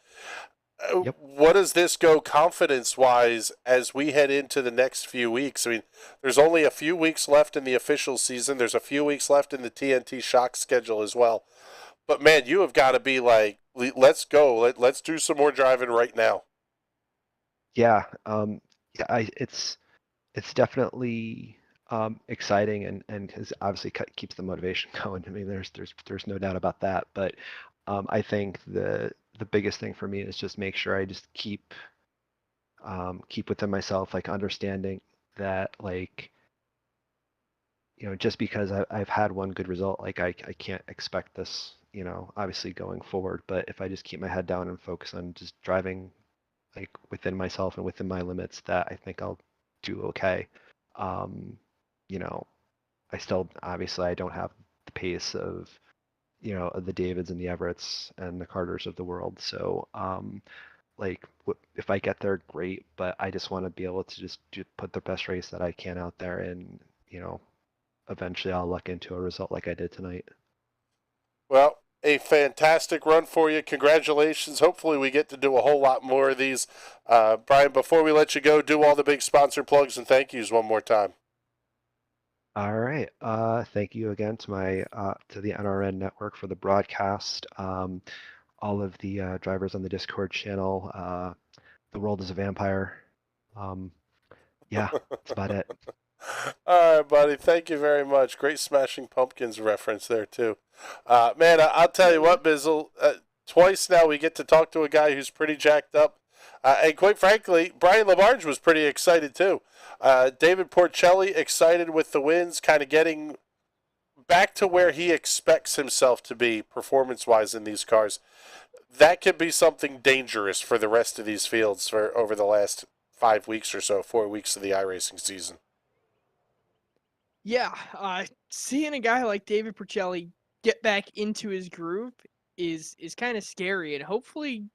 Yep. What does this go confidence-wise as we head into the next few weeks? I mean, there's only a few weeks left in the official season. There's a few weeks left in the TNT Shock schedule as well. But, man, you have got to be like, let's go. Let's do some more driving right now. Yeah, it's definitely exciting and because obviously keeps the motivation going. I mean, there's no doubt about that. But I think the biggest thing for me is just make sure I just keep within myself, understanding that, just because I've had one good result, I can't expect this, obviously going forward. But if I just keep my head down and focus on just driving within myself and within my limits, that I think I'll do okay. I still, obviously, I don't have the pace of, of the Davids and the Everetts and the Carters of the world. So, like if I get there, great. But I just want to be able to just put the best race that I can out there, and eventually I'll luck into a result like I did tonight. Well, a fantastic run for you. Congratulations. Hopefully we get to do a whole lot more of these. Brian, before we let you go, do all the big sponsor plugs and thank yous one more time. All right. Thank you again to the NRN network for the broadcast. All of the drivers on the Discord channel. The world is a vampire. Yeah, that's about it. All right, buddy. Thank you very much. Great Smashing Pumpkins reference there, too. Man, I'll tell you what, Bizzle. Twice now we get to talk to a guy who's pretty jacked up. And quite frankly, Brian LaBarge was pretty excited, too. David Porcelli excited with the wins, kind of getting back to where he expects himself to be performance-wise in these cars. That could be something dangerous for the rest of these fields for over the last 5 weeks or so, 4 weeks of the iRacing season. Yeah, seeing a guy like David Porcelli get back into his groove is kind of scary, and hopefully,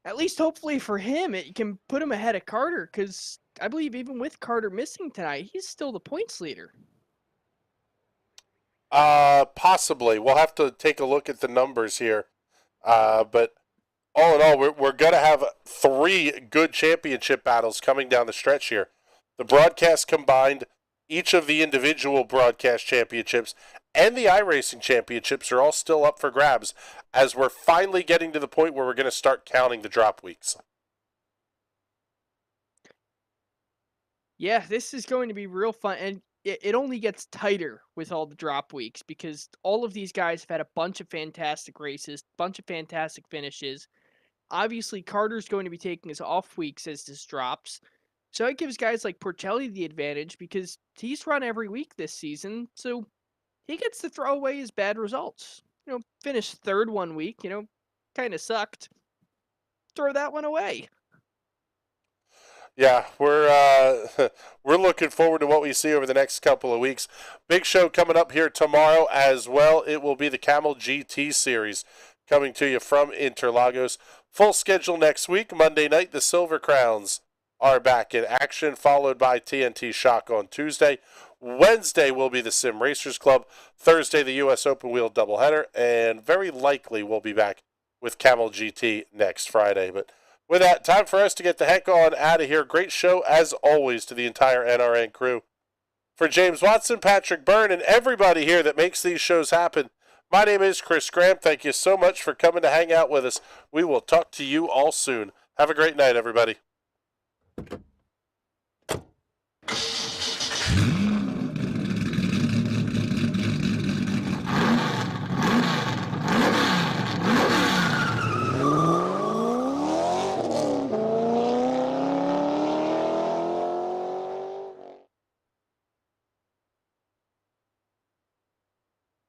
at least hopefully for him, it can put him ahead of Carter, because I believe even with Carter missing tonight, he's still the points leader. Possibly. We'll have to take a look at the numbers here. But all in all, we're going to have 3 good championship battles coming down the stretch here. The broadcast combined, each of the individual broadcast championships, and the iRacing championships are all still up for grabs as we're finally getting to the point where we're going to start counting the drop weeks. Yeah, this is going to be real fun, and it only gets tighter with all the drop weeks because all of these guys have had a bunch of fantastic races, bunch of fantastic finishes. Obviously, Carter's going to be taking his off weeks as this drops. So it gives guys like Porcelli the advantage because he's run every week this season, so he gets to throw away his bad results. Finished third one week, kind of sucked. Throw that one away. Yeah, we're looking forward to what we see over the next couple of weeks. Big show coming up here tomorrow as well. It will be the Camel GT Series coming to you from Interlagos. Full schedule next week. Monday night, the Silver Crowns are back in action, followed by TNT Shock on Tuesday. Wednesday will be the Sim Racers Club. Thursday, the U.S. Open Wheel doubleheader. And very likely we'll be back with Camel GT next Friday. But with that, time for us to get the heck on out of here. Great show, as always, to the entire NRN crew. For James Watson, Patrick Byrne, and everybody here that makes these shows happen, my name is Chris Graham. Thank you so much for coming to hang out with us. We will talk to you all soon. Have a great night, everybody.